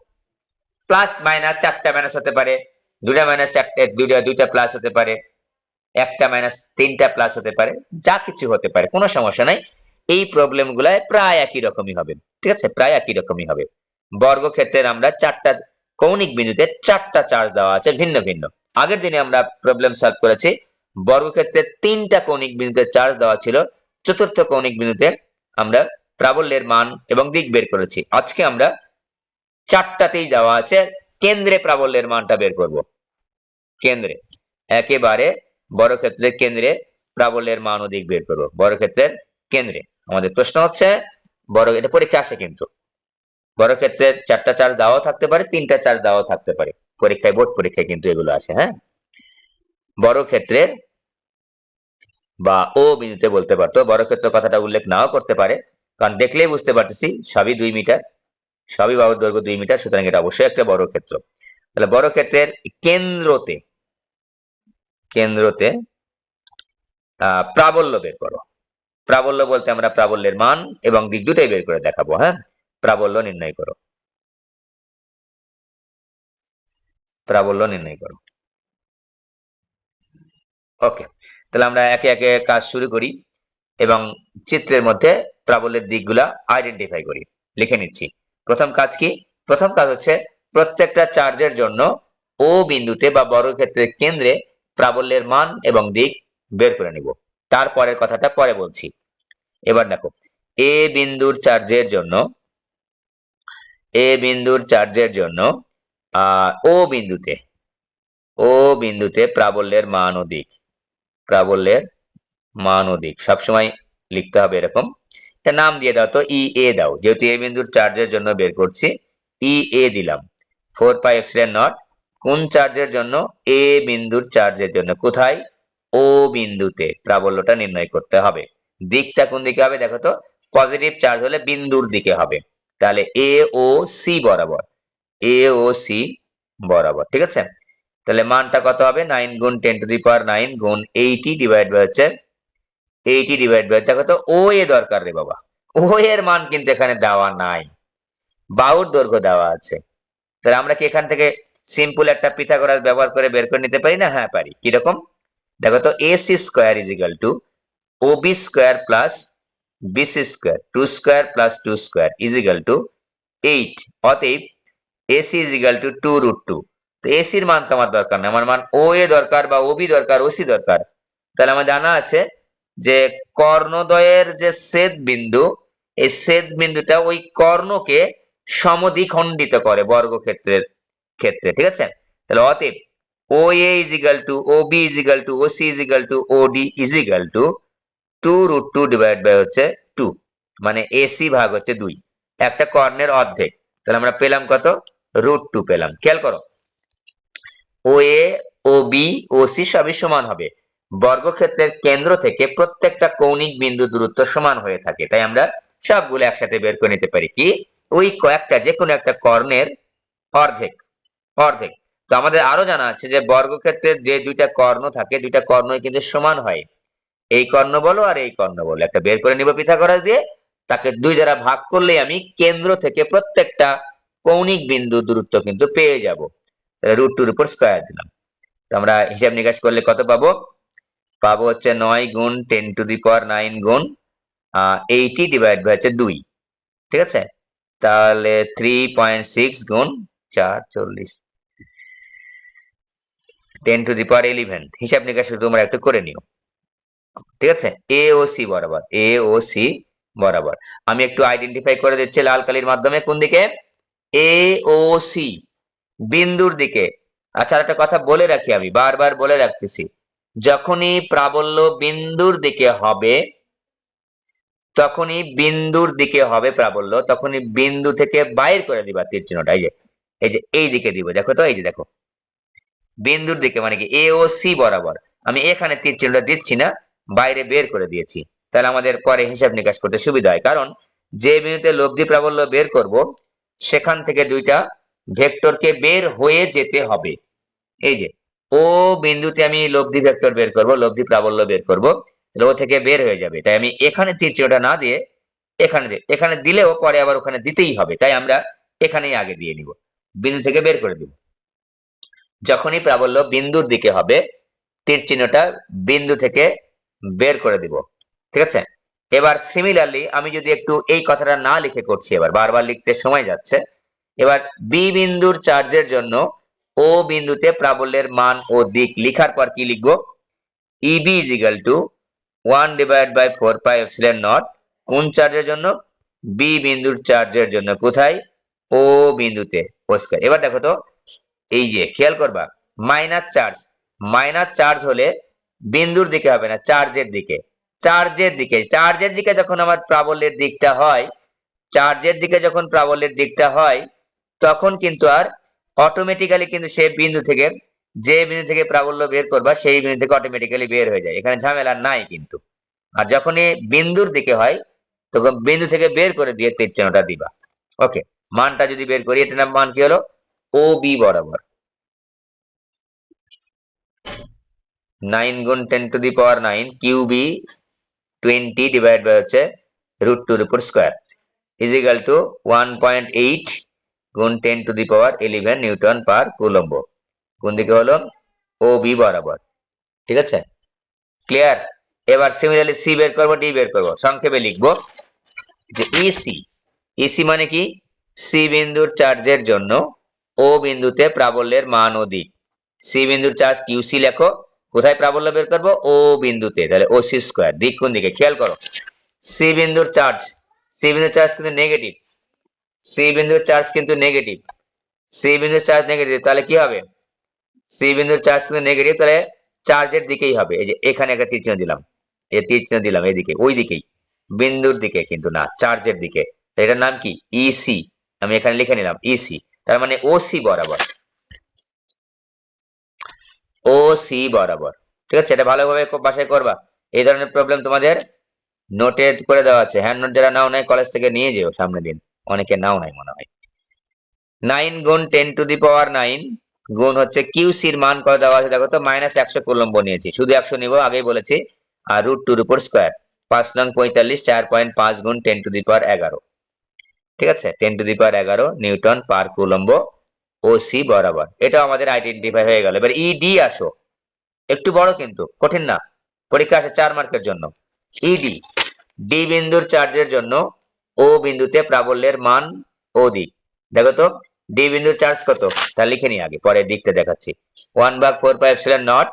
প্লাস মাইনাস চারটা মাইনাস হতে পারে, দুটা মাইনাস চারটে, দুইটা প্লাস হতে পারে, একটা মাইনাস তিনটা প্লাস হতে পারে, যা কিছু হতে পারে, কোনো সমস্যা নাই। এই প্রবলেম গুলায় প্রায় একই রকমই হবে। ঠিক আছে, প্রায় একই রকমই হবে। বর্গক্ষেত্রের আমরা চারটা কৌণিক বিন্দুতে চারটা চার্জ দেওয়া আছে ভিন্ন ভিন্ন। আগের দিনে আমরা প্রবলেম সলভ করেছি, বর্গক্ষেত্রে তিনটা কৌণিক বিন্দুতে চার্জ দেওয়া ছিল, চতুর্থ কৌণিক বিন্দুতে আমরা প্রাবল্যের মান এবং দিক বের করেছি। আজকে আমরা চারটাতেই দেওয়া আছে, কেন্দ্রে প্রাবল্যের মানটা বের করব। কেন্দ্রে, একেবারে বর্গক্ষেত্রের কেন্দ্রে প্রাবল্যের মান ও দিক বের করব। বর্গক্ষেত্রের কেন্দ্রে আমাদের প্রশ্ন হচ্ছে, এটা পরীক্ষা আসে কিন্তু, বর্গক্ষেত্রের চারটা চার্জ দেওয়া থাকতে পারে, তিনটা চার্জ দেওয়া থাকতে পারে, পরীক্ষায়, বোর্ড পরীক্ষায় কিন্তু এগুলো আসে। হ্যাঁ, বর্গক্ষেত্রের বা ও বিন্দুতে বলতে পারতো, বর্গক্ষেত্র কথাটা উল্লেখ নাও করতে পারে, কারণ দেখলেই বুঝতে পারতেছি সবই 2 মিটার, সবই বাহুর দৈর্ঘ্য 2 মিটার, সুতরাং এটা অবশ্যই একটা বর্গক্ষেত্র। তাহলে বর্গক্ষেত্রের কেন্দ্রতে, কেন্দ্রতে প্রাবল্য বের করো। প্রাবল্য বলতে আমরা প্রাবল্যের মান এবং দিক দুটাই বের করে দেখাবো। হ্যাঁ, প্রাবল্য নির্ণয় করো, প্রাবল্য নির্ণয় করো। ওকে, তাহলে আমরা একে একে কাজ শুরু করি এবং চিত্রের মধ্যে প্রাবল্যের দিকগুলা আইডেন্টিফাই করি। লিখে নিচ্ছি। প্রথম কাজ কি? প্রথম কাজ হচ্ছে প্রত্যেকটা চার্জের জন্য ও বিন্দুতে বা বর্গক্ষেত্রের কেন্দ্রে প্রাবল্যের মান এবং দিক বের করে নিব। তারপরের কথাটা পরে বলছি। এবার দেখো, এ বিন্দুর চার্জের জন্য ও বিন্দুতে প্রাবল্যের মান ও দিক, প্রাবল্যের মান ও দিক সবসময় লিখতে হবে এরকম। এটা নাম দিয়ে দাও তো, ই এ দাও, যেহেতু এ বিন্দুর চার্জের জন্য বের করছি, ই এ দিলাম। 4πε0 কোন চার্জের জন্য? এ বিন্দুর চার্জের জন্য। কোথায়? ও বিন্দুতে প্রাবল্যটা নির্ণয় করতে হবে। দিকটা কোন দিকে হবে দেখো তো, পজিটিভ চার্জ হলে বিন্দুর দিকে হবে, তাহলে এ ও সি বরাবর, এ ও সি বরাবর। ঠিক আছে, তাহলে মানটা কত হবে? 9 গুণ 10⁹ গুণ 80 ডিভাইড বাই হচ্ছে 80 ডিভাইড বাই, দেখো তো ও এ দরকার রে বাবা, ও এর মান কিন্তু এখানে দেওয়া নাই, বাহুর দৈর্ঘ্য দেওয়া আছে। তাহলে আমরা কি এখান থেকে সিম্পল একটা পিথাগোরাস ব্যবহার করে বের করে নিতে পারি না? হ্যাঁ পারি। কিরকম? দেখো তো, AC square is equal to OB square plus BC square, 2 square plus 2 square is equal two 8। অতএব AC ইজ ইকুয়াল টু 2√2। তো AC এর মান তো আমার দরকার না, আমার মান OA দরকার বা OB দরকার, OC দরকার। তাহলে আমার জানা আছে যে কর্ণদ্বয়ের যে ছেদ বিন্দু, এই ছেদ বিন্দুটা ওই কর্ণকে সমদ্বিখণ্ডিত করে বর্গক্ষেত্রের ক্ষেত্রে। ঠিক আছে, তাহলে অতএব OA is equal to OB is equal to OC is equal to OD is equal to 2√2 divide by হচ্ছে 2, মানে AC ভাগ হচ্ছে 2, একটা কর্ণের অর্ধেক। তাহলে আমরা পেলাম কত? √2 পেলাম। খেয়াল করো, OA OB OC সবই সমান হবে। বর্গক্ষেত্রের কেন্দ্র থেকে প্রত্যেকটা কৌণিক বিন্দু দূরত্ব সমান হয়ে থাকে, তাই আমরা সবগুলো একসাথে বের করে নিতে পারি কি ওই কয়েকটা যে কোনো একটা কর্ণের অর্ধেক, অর্ধেক। তো আমাদের আরো জানা আছে যে বর্গক্ষেত্রের যে দুইটা কর্ণ থাকে, দুইটা কর্ণই কিন্তু সমান হয়। এই কর্ণ বলো আর এই কর্ণ বলো, একটা বের করে নিব পিথাগোরাস দিয়ে, তাকে 2 দ্বারা ভাগ করলে আমি কেন্দ্র থেকে প্রত্যেকটা কৌণিক বিন্দু দূরত্ব কিন্তু পেয়ে যাব। √2 উপর স্কয়ার দিলাম। তো আমরা হিসাব নিকাশ করলে কত পাবো? পাবো হচ্ছে 9 গুণ 10⁹ গুণ 80 ডিভাইড বাই হচ্ছে 2। ঠিক আছে, তাহলে 3.6 গুণ 4 40, 10⁻11। হিসাব নিকাশ শুধু তোমরা একটু করে নিও। ঠিক আছে, এ ও সি বরাবর, এ ও সি বরাবর। আমি একটু আইডেন্টিফাই করে দিচ্ছি লাল কালির মাধ্যমে, কোন দিকে? এ ও সি বিন্দুর দিকে। আচ্ছা, একটা কথা বলে রাখি, আমি বারবার বলে রাখতেছি, যখনই প্রাবল্য বিন্দুর দিকে হবে, তখনই বিন্দুর দিকে হবে প্রাবল্য, তখনই বিন্দু থেকে বাইর করে দিবা তীর চিহ্নটা। এই যে এই দিকে দিব, দেখো তো, এই যে দেখো বিন্দুর দিকে মানে কি এ ও সি বরাবর। আমি এখানে তীর চিহ্নটা দিচ্ছি না, বাইরে বের করে দিয়েছি, তাহলে আমাদের পরে হিসাব নিকাশ করতে সুবিধা হয়। কারণ যে বিন্দুতে লব্ধি প্রাবল্য বের করব, সেখান থেকে দুইটা ভেক্টরকে বের হয়ে যেতে হবে। এই যে ও বিন্দুতে আমি লব্ধি ভেক্টর বের করব, লব্ধি প্রাবল্য বের করব, তাহলে ও থেকে বের হয়ে যাবে। তাই আমি এখানে তীর চিহ্নটা না দিয়ে এখানে দিলেও পরে আবার ওখানে দিতেই হবে, তাই আমরা এখানেই আগে দিয়ে নিব, বিন্দু থেকে বের করে দিব। যখনই প্রাবল্য বিন্দুর দিকে হবে, তীর চিহ্নটা বিন্দু থেকে বের করে দিব। ঠিক আছে, এবার সিমিলারলি আমি যদি একটু এই কথাটা না লিখে করছি, এবার বারবার লিখতে সময় যাচ্ছে। এবার বি বিন্দুর চার্জের জন্য ও বিন্দুতে প্রাবল্যের মান ও দিক লিখার পর কি লিখবো? EB is equal to 1 divide by 4πε0 কোন চার্জের জন্য? বি বিন্দুর চার্জের জন্য। কোথায়? ও বিন্দুতে, ও স্কয়ার। এবার দেখো তো, এই যে খেয়াল করবা, মাইনাস চার্জ হলে বিন্দুর দিকে হবে না, চার্জের দিকে, চার্জের দিকে যখন আমার প্রাবল্যের দিকটা হয়, চার্জের দিকে যখন প্রাবল্যের দিকটা হয়, তখন কিন্তু আর অটোমেটিক্যালি কিন্তু সে বিন্দু থেকে, যে বিন্দু থেকে প্রাবল্য বের করবা সেই বিন্দু থেকে অটোমেটিক্যালি বের হয়ে যায়, এখানে ঝামেলা নাই কিন্তু। আর যখনই বিন্দুর দিকে হয়, তখন বিন্দু থেকে বের করে দিয়ে তীর চিহ্নটা দিবা। ওকে, মানটা যদি বের করি, এটার মান কি হলো? ও বি বরাবর 9 গুণ 10⁹ কিউবি 20 ডিভাইড বাই হচ্ছে √2 এর উপর স্কয়ার ইজ ইকুয়াল টু 1.8 গুণ 10 to the power 11 newton per coulomb. কোন দিকে হলো? ও বি বরাবর। ঠিক আছে, ক্লিয়ার? এবার সিমিলারলি সি বের করবো, ডি বের করবো। সংক্ষেপে লিখবো যে ইসি, ইসি মানে কি? সি বিন্দুর চার্জের জন্য ও বিন্দুতে প্রাবল্যের মান ও দিক। সি বিন্দুর চার্জ কিউসি লেখো, কোথায় প্রাবল্য বের করবো? ও বিন্দুতে, তাহলে ও সি স্কয়ার। দিক কোন দিকে খেয়াল করো, সি বিন্দুর চার্জ, সি বিন্দুর চার্জ কিন্তু নেগেটিভ, সি বিন্দুর চার্জ কিন্তু নেগেটিভ, সি বিন্দুর চার্জ নেগেটিভ, তাহলে কি হবে? সি বিন্দুর চার্জ কিন্তু নেগেটিভ, তাহলে চার্জের দিকেই হবে। এই যে এখানে একটা তীর চিহ্ন দিলাম, এই তীর চিহ্ন দিলাম এদিকে, ওই দিকেই, বিন্দুর দিকে কিন্তু না, চার্জের দিকে। এটার নাম কি? ইসি। আমি এখানে লিখে নিলাম ইসি, তার মানে ও সি বরাবর, ও সি বরাবর। ঠিক আছে, এটা ভালোভাবে বাসায় করবা। এই ধরনের প্রবলেম তোমাদের নোটে করে দেওয়া আছে, হ্যান্ড নোট যারা নাও নাই কলেজ থেকে নিয়ে যেও সামনের দিন, অনেকে নাও নাই মনে হয়। 9 গুণ 10 টু দি পাওয়ার 9 গুণ হচ্ছে কিউসির মান কত দেওয়া আছে দেখো তো, -100 কুলম্ব নিয়েছি, শুধু 100 নিব, আগেই বলেছি। আর √2 এর উপর স্কয়ার, 5 নং 45, 4.5 গুণ 10 টু দি পাওয়ার 11। ঠিক আছে, 10 to the power 11 newton per coulomb O C বরাবর। এটা আমাদের আইডেন্টিফাই হয়ে গেল। এবার ইডি আসো, একটু বড় কিন্তু কঠিন না, পরীক্ষা আসে 4 মার্কের জন্য। ইডি, ডি বিন্দুর চার্জের জন্য ও বিন্দুতে প্রাবল্যের মান ও দিক। দেখো তো ডি বিন্দুর চার্জ কত, তা লিখে নি আগে, পরে দিকটা দেখাচ্ছি। 1/4πε0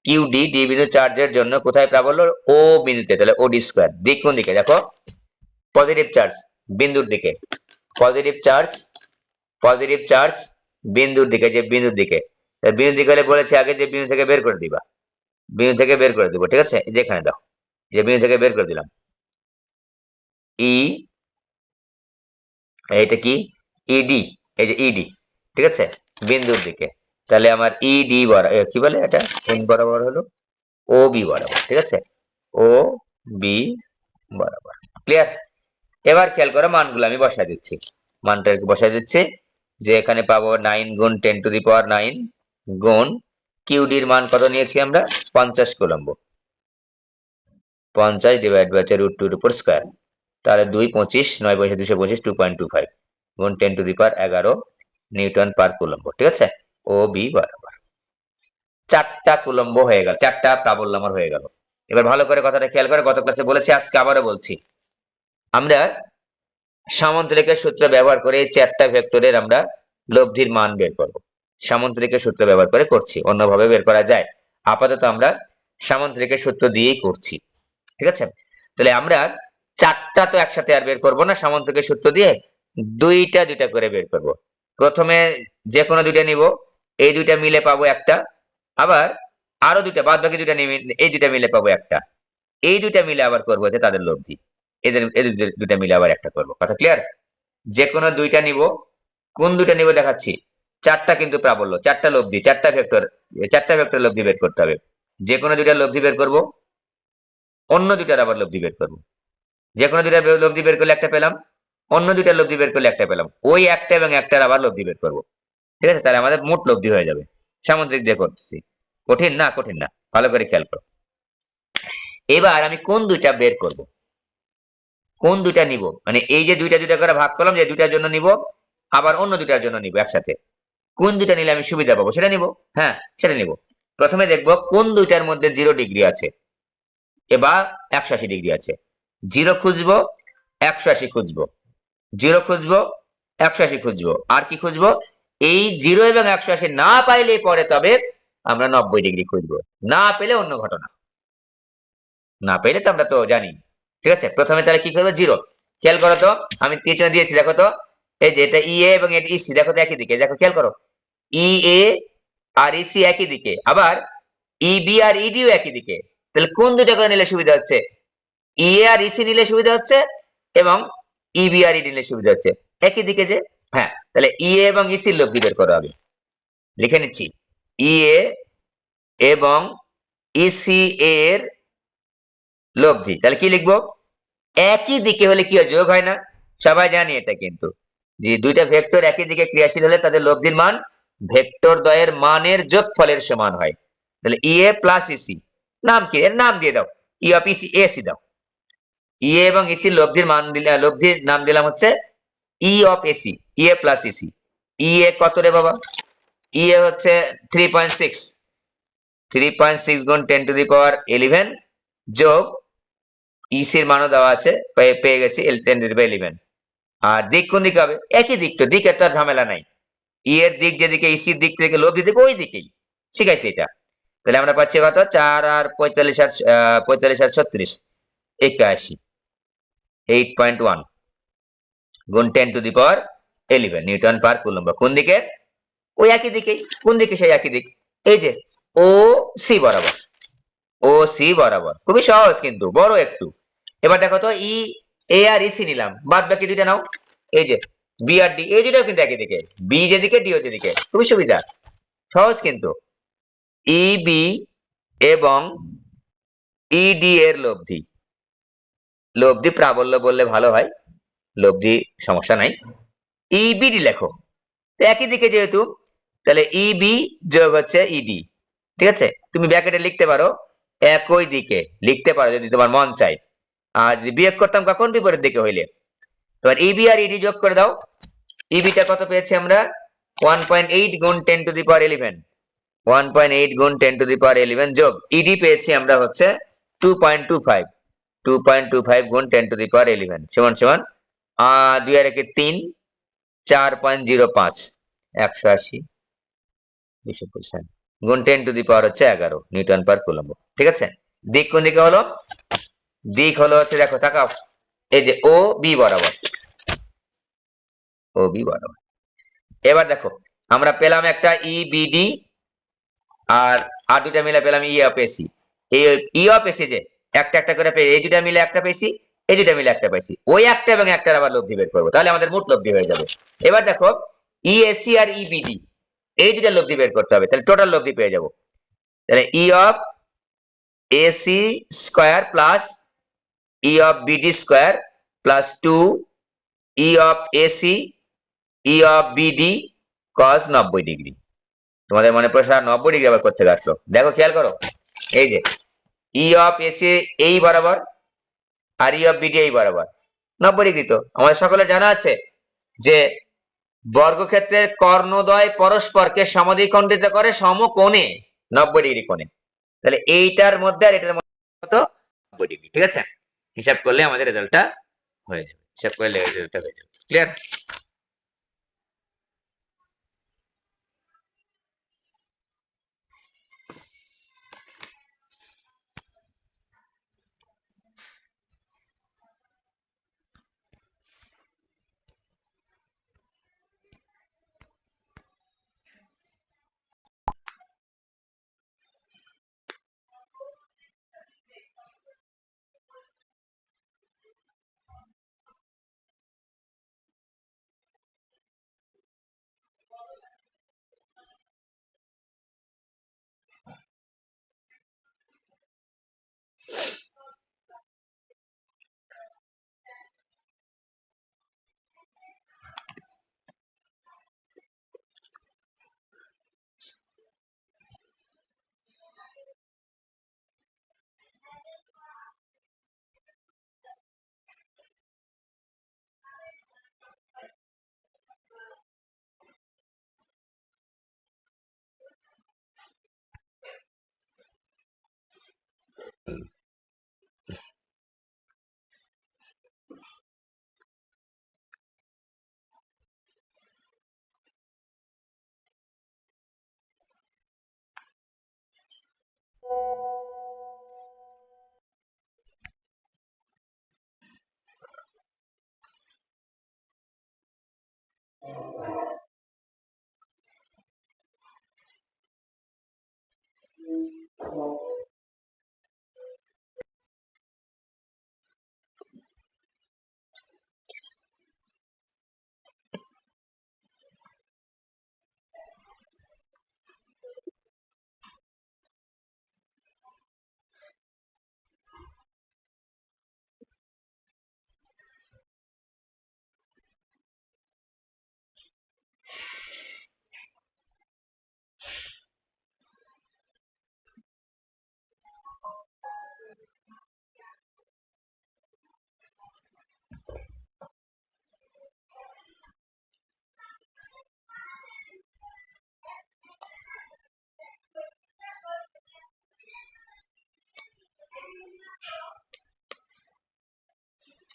কিউ ডি, ডি বিন্দুর চার্জের জন্য কোথায় প্রাবল্য? ও বিন্দুতে, তাহলে ও ডি স্কয়ার। দিক কোন দিকে? দেখো পজিটিভ চার্জ, বিন্দুর দিকে, পজিটিভ চার্জ, পজিটিভ চার্জ বিন্দুর দিকে, যে বিন্দুর দিকে, বিন্দুর দিকে হলে বলেছে আগে যে বিন্দু থেকে বের করে দিবা, বিন্দু থেকে বের করে দিব। ঠিক আছে, যেখানে দাও, যে বিন্দু থেকে বের করে দিলাম, ই, এটা কি? ইডি, এই যে ইডি। ঠিক আছে, বিন্দুর দিকে, তাহলে আমার ইডি বরাবর, কি বলে এটা, কোন বরাবর হলো? ও বি বরাবর। ঠিক আছে, ও বি বরাবর। ক্লিয়ার? এবার খেয়াল করো মানগুলো আমি বসাই দিচ্ছি, মানটা বসাই দিচ্ছি, যে এখানে পাবো 9 গুণ 10 টু দি পাওয়ার 9 গুণ কিউডির মান কত নিয়েছি আমরা? 50 কুলম্ব, 50 ডিভাইড বাই √2 এর উপর স্কয়ার, তাহলে 2 25, 9 পয়সা 225, 2.25 গুণ 10 to the power 11 newton per coulomb. ঠিক আছে, ও বি বরাবর। 4টা কুলম্ব হয়ে গেল, 4টা প্রাবল্য আমার হয়ে গেল। এবার ভালো করে কথাটা খেয়াল করে, গত ক্লাসে বলেছি, আজকে আবারও বলছি, আমরা সামন্তরিকের সূত্র ব্যবহার করে এই 4টা ভেক্টরের আমরা লব্ধির মান বের করব। সামন্তরিকের সূত্র ব্যবহার করে করছি, অন্যভাবে বের করা যায়, আপাতত আমরা সামন্তরিকের সূত্র দিয়েই করছি। ঠিক আছে, তাহলে আমরা 4টা তো একসাথে আর বের করবো না, সামন্তরিকের সূত্র দিয়ে দুইটা দুইটা করে বের করব। প্রথমে যে কোনো দুইটা নিব, এই দুইটা মিলে পাবো একটা, আবার আরো দুইটা বাদ বাকি দুইটা নিয়ে এই দুইটা মিলে পাবো একটা, এই দুইটা মিলে আবার করবো যে তাদের লব্ধি, এদের দুইটা মিলে আবার একটা করব। কথা ক্লিয়ার? যে কোনো দুইটা নিব, কোন দুইটা নিব দেখাচ্ছি। 4টা কিন্তু প্রাবল্য, 4টা লব্ধি, 4টা ভেক্টর, 4টা ভেক্টর লব্ধি বের করতে হবে। যে কোনো দুইটা লব্ধি বের করব, অন্য দুইটার আবার লব্ধি বের করব। যে কোনো দুইটা লব্ধি বের করলে একটা পেলাম, অন্য দুইটা লব্ধি বের করলে একটা পেলাম, ওই একটা এবং একটার আবার লব্ধি বের করব। ঠিক আছে, তাহলে আমাদের মোট লব্ধি হয়ে যাবে। সামুদ্রিক দিয়ে করতেছি, কঠিন না, কঠিন না, ভালো করে খেয়াল করো। এবার আমি কোন দুইটা বের করব, কোন দুইটা নিব, মানে এই যে দুইটা দুইটা করে ভাগ করলাম, যে দুইটার জন্য নিব, আবার অন্য দুইটার জন্য নিব একসাথে, কোন দুইটা নিলে আমি সুবিধা পাবো সেটা নিব। হ্যাঁ, সেটা নিব। প্রথমে দেখব কোন দুইটার মধ্যে 0 ডিগ্রি আছে এবার 180 ডিগ্রি আছে। 0 খুঁজবো, 180 খুঁজবো, 0 খুঁজবো, 180 খুঁজবো, আর কি খুঁজবো? এই 0 এবং 180 না পাইলে পরে তবে আমরা 90 ডিগ্রি খুঁজবো, না পেলে অন্য ঘটনা, না পেলে তো আমরা তো জানি। ঠিক আছে, প্রথমে তাহলে কি করবো? 0। খেয়াল করো তো, আমি পিছনে দিয়েছি দেখো তো, এই যে এটা ইএ এবং এটা ইসি, দেখো তো একই দিকে, দেখো খেয়াল করো, ইএ আর ইসি একই দিকে, আবার ইবি আর ইডিও একই দিকে। তাহলে কোন দুইটা করে নিলে সুবিধা হচ্ছে? ইএ আর ইসি নিলে সুবিধা হচ্ছে, এবং ইবি আর ইডি নিলে সুবিধা হচ্ছে, একই দিকে যে। হ্যাঁ, তাহলে ইএ এবং ইসির লব্ধি বের করো আগে, লিখে নিচ্ছি, ইএ এবং ইসি এর লব্ধি। তাহলে কি লিখবো? একই দিকে হলে কি হয়? যোগ হয় না? সবাই জানি এটা, কিন্তু যে দুইটা ভেক্টর একই দিকে ক্রিয়াশীল হলে তাদের লব্ধির মান ভেক্টর দ্বয়ের মানের যোগফলের সমান হয়। তাহলে ইএ প্লাস ইসি, নাম কি? এর নাম দিয়ে দাও, ই অফ ইসি এসি দাও। ইএ এবং ইসি লব্ধির মান দিলে লব্ধির নাম দিলাম হচ্ছে E of AC, EA plus EC. EA কত রে বাবা? ইএ হচ্ছে 3.6, 3.6 গুণ 10^11 যোগ ইসির মানও দেওয়া আছে, পেয়ে গেছি 10^11। আর দিক কোন দিকে হবে? একই দিক, তো দিক একটা ঝামেলা নাই। ই এর দিক যেদিকে, ইসির দিক থেকে লব্ধি দিকে ওই দিকেই শিখাইছি এটা। তাহলে আমরা পাচ্ছি কত? 4 আর 45 আর 45 আর 36, 81, 8.1 গুণ 10^11 নিউটন পার কুলম্ব। কোন দিকে? ওই একই দিকেই। কোন দিকে? সেই একই দিক, এই যে ও সি বরাবর, ও সি বরাবর। খুবই সহজ কিন্তু বড় একটু। এবার দেখো তো, ই এ আর ইসি নিলাম, বাদ বাকি দুইটা নাও। এই যে বি আর ডি, এই দুটাও কিন্তু একই দিকে, বি যেদিকে ডি যেদিকে, খুবই সুবিধা, সহজ কিন্তু। ই বি এবং ইডি এর লব্ধি, লব্ধি প্রাবল্য বললে ভালো হয়, লব্ধি সমস্যা নাই। ইবিডি লেখো, একই দিকে যেহেতু, তাহলে ইবি যোগ হচ্ছে ইডি। ঠিক আছে, তুমি ব্র্যাকেটে লিখতে পারো, একই দিকে লিখতে পারো যদি তোমার মন চায়। আর যদি বিয়োগ করতাম কখন? বিপরীত দিকে হইলে। এবার ইবি আর ইডি যোগ করে দাও। ইবিটা কত পেয়েছি আমরা? 1.8 গুণ 10^11, 1.8 গুণ 10^11 যোগ ইডি পেয়েছি আমরা হচ্ছে 2.25, 2.25 গুণ 10^11 সমান সমান 2 আর 1 3, 4.05, 180, 250 গুণ 10^11 নিউটন পার কুলম্ব। ঠিক আছে, দিক কোন দিকে হলো? দিক হলো হচ্ছে, দেখো তাকাও, এই যে ও বি বরাবর, ও বি বরাবর। এবার দেখো, আমরা পেলাম একটা ইবিডি, আর আর দুটা মিলে পেলাম ই অফ এসি। এই ই অফ এসি যে একটা একটা করে পেয়ে, এই দুটা মিলে একটা পেয়েছি, এই দুটা মিলে একটা পাইছি, ওই একটা এবং একটার আবার লব্ধি বের করবো, তাহলে আমাদের মোট লব্ধি হয়ে যাবে। এবার দেখো, ইএসি আর ইবিডি, এই দুটা লব্ধি বের করতে হবে, তাহলে টোটাল লব্ধি পেয়ে যাবো। তাহলে E of AC square plus E of BD square plus 2 E of AC E of BD cos 90°। তোমাদের মনে প্রশ্ন, 90° আবার করতে আসলো? দেখো খেয়াল করো, এই যে ই অফ এসি এই বরাবর আর ই অফ বিডি এই বরাবর, 90°। তো আমাদের সকলের জানা আছে যে বর্গক্ষেত্রের কর্ণদ্বয় পরস্পরকে সমদ্বিখণ্ডিত করে সমকোণে, 90° কোণে। তাহলে এইটার মধ্যে আর এটার মধ্যে কত? 90°। ঠিক আছে, হিসাব করলে আমাদের রেজাল্টটা হয়ে যাবে, হিসাব করলে রেজাল্টটা হয়ে যাবে। ক্লিয়ার?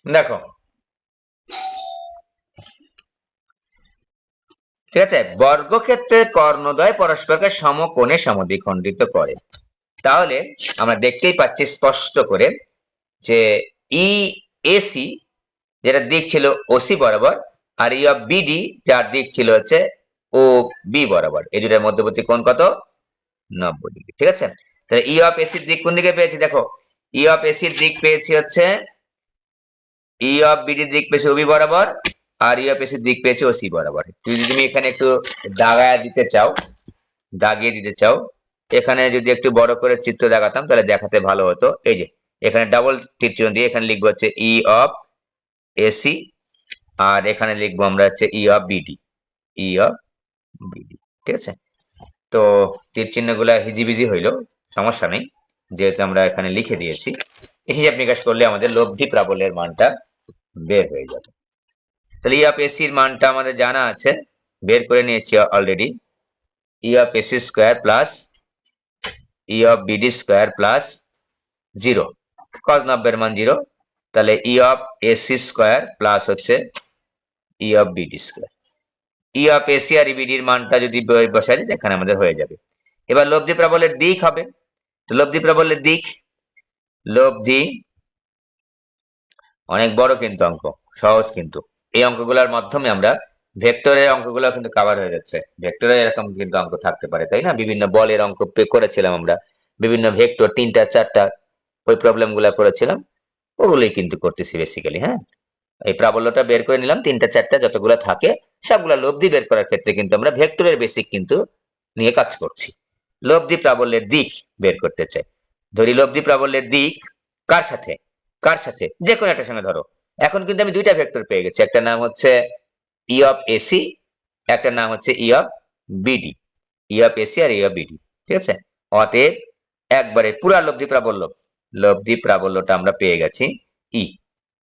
দেখো ঠিক আছে, বর্গক্ষেত্রের কর্ণদ্বয় পরস্পরকে সমকোণে সমদ্বিখণ্ডিত করে। তাহলে আমরা দেখতেই পাচ্ছি স্পষ্ট করে যে ই এসি যেটা দিক ছিল ওসি বরাবর, আর ই অফ বিডি যার দিক ছিল হচ্ছে ও বি বরাবর, এই দুটার মধ্যবর্তী কোণ কত? 90 ডিগ্রি। ঠিক আছে, তাহলে ই অফ এসির দিক কোন দিকে পেয়েছি? দেখো, ই অফ এসির দিক পেয়েছি হচ্ছে ই অফ বিডির দিক পেয়েছি ওবি বরাবর, আর ই অফ এসির দিক পেয়েছি ওসি বরাবর। যদি তুমি এখানে একটু দাগায় দিতে চাও, দাগিয়ে দিতে চাও, এখানে যদি একটু বড় করে চিত্র দেখাতাম তাহলে দেখাতে ভালো হতো। এই যে এখানে ডাবল টিক চিহ্ন দিয়ে এখানে লিখবো হচ্ছে ই অফ এসি, আর এখানে লিখবো আমরা হচ্ছে E of BD, E of BD. ঠিক আছে, তো তীর চিহ্ন গুলা হিজিবিজি হইলো, সমস্যা নেই, যেহেতু আমরা এখানে লিখে দিয়েছি। হিসাব নিকাশ করলে আমাদের লব্ধি প্রাবল্যের মানটা বের হয়ে যাবে। তাহলে ই অফ এসি এর মানটা আমাদের জানা আছে, বের করে নিয়েছি already. E of AC square plus E of BD square plus 0, cos 90 এর মান 0, তাহলে E of AC square plus হচ্ছে E of BD square. E of AC আর বিডির মানটা যদি বসাই দিই এখানে আমাদের হয়ে যাবে। এবার লব্ধি প্রাবল্যের দিক হবে, তো লব্ধি প্রাবল্যের দিক, লব্ধি অনেক বড় কিন্তু অঙ্ক, সহজ কিন্তু। এই অঙ্কগুলোর মাধ্যমে আমরা ভেক্টরের অঙ্কগুলো কিন্তু কভার হয়ে যাচ্ছে। ভেক্টরে এরকম কিন্তু অঙ্ক থাকতে পারে, তাই না? বিভিন্ন বলের অঙ্ক করেছিলাম আমরা, বিভিন্ন ভেক্টর 3টা 4টা ওই প্রবলেম গুলা করেছিলাম, ওগুলোই কিন্তু করতেছি বেসিক্যালি। হ্যাঁ, এই প্রাবল্যটা বের করে নিলাম, 3টা 4টা যতগুলো থাকে সবগুলা লব্ধি বের করার ক্ষেত্রে কিন্তু আমরা ভেক্টরের বেসিক কিন্তু নিয়ে কাজ করছি। লব্ধি প্রাবল্যের দিক বের করতে চাই, ধরি লব্ধি প্রাবল্যের দিক কার সাথে? কার সাথে? যে কোনো একটা সঙ্গে ধরো। এখন কিন্তু আমি দুইটা ভেক্টর পেয়ে গেছি, একটা নাম হচ্ছে ই অফ এসি, একটা নাম হচ্ছে E of BD, E of AC আর ই অফ বিডি। ঠিক আছে, অতএব একবারে পুরা লব্ধি প্রাবল্য, লব্ধি প্রাবল্যটা আমরা পেয়ে গেছি ই,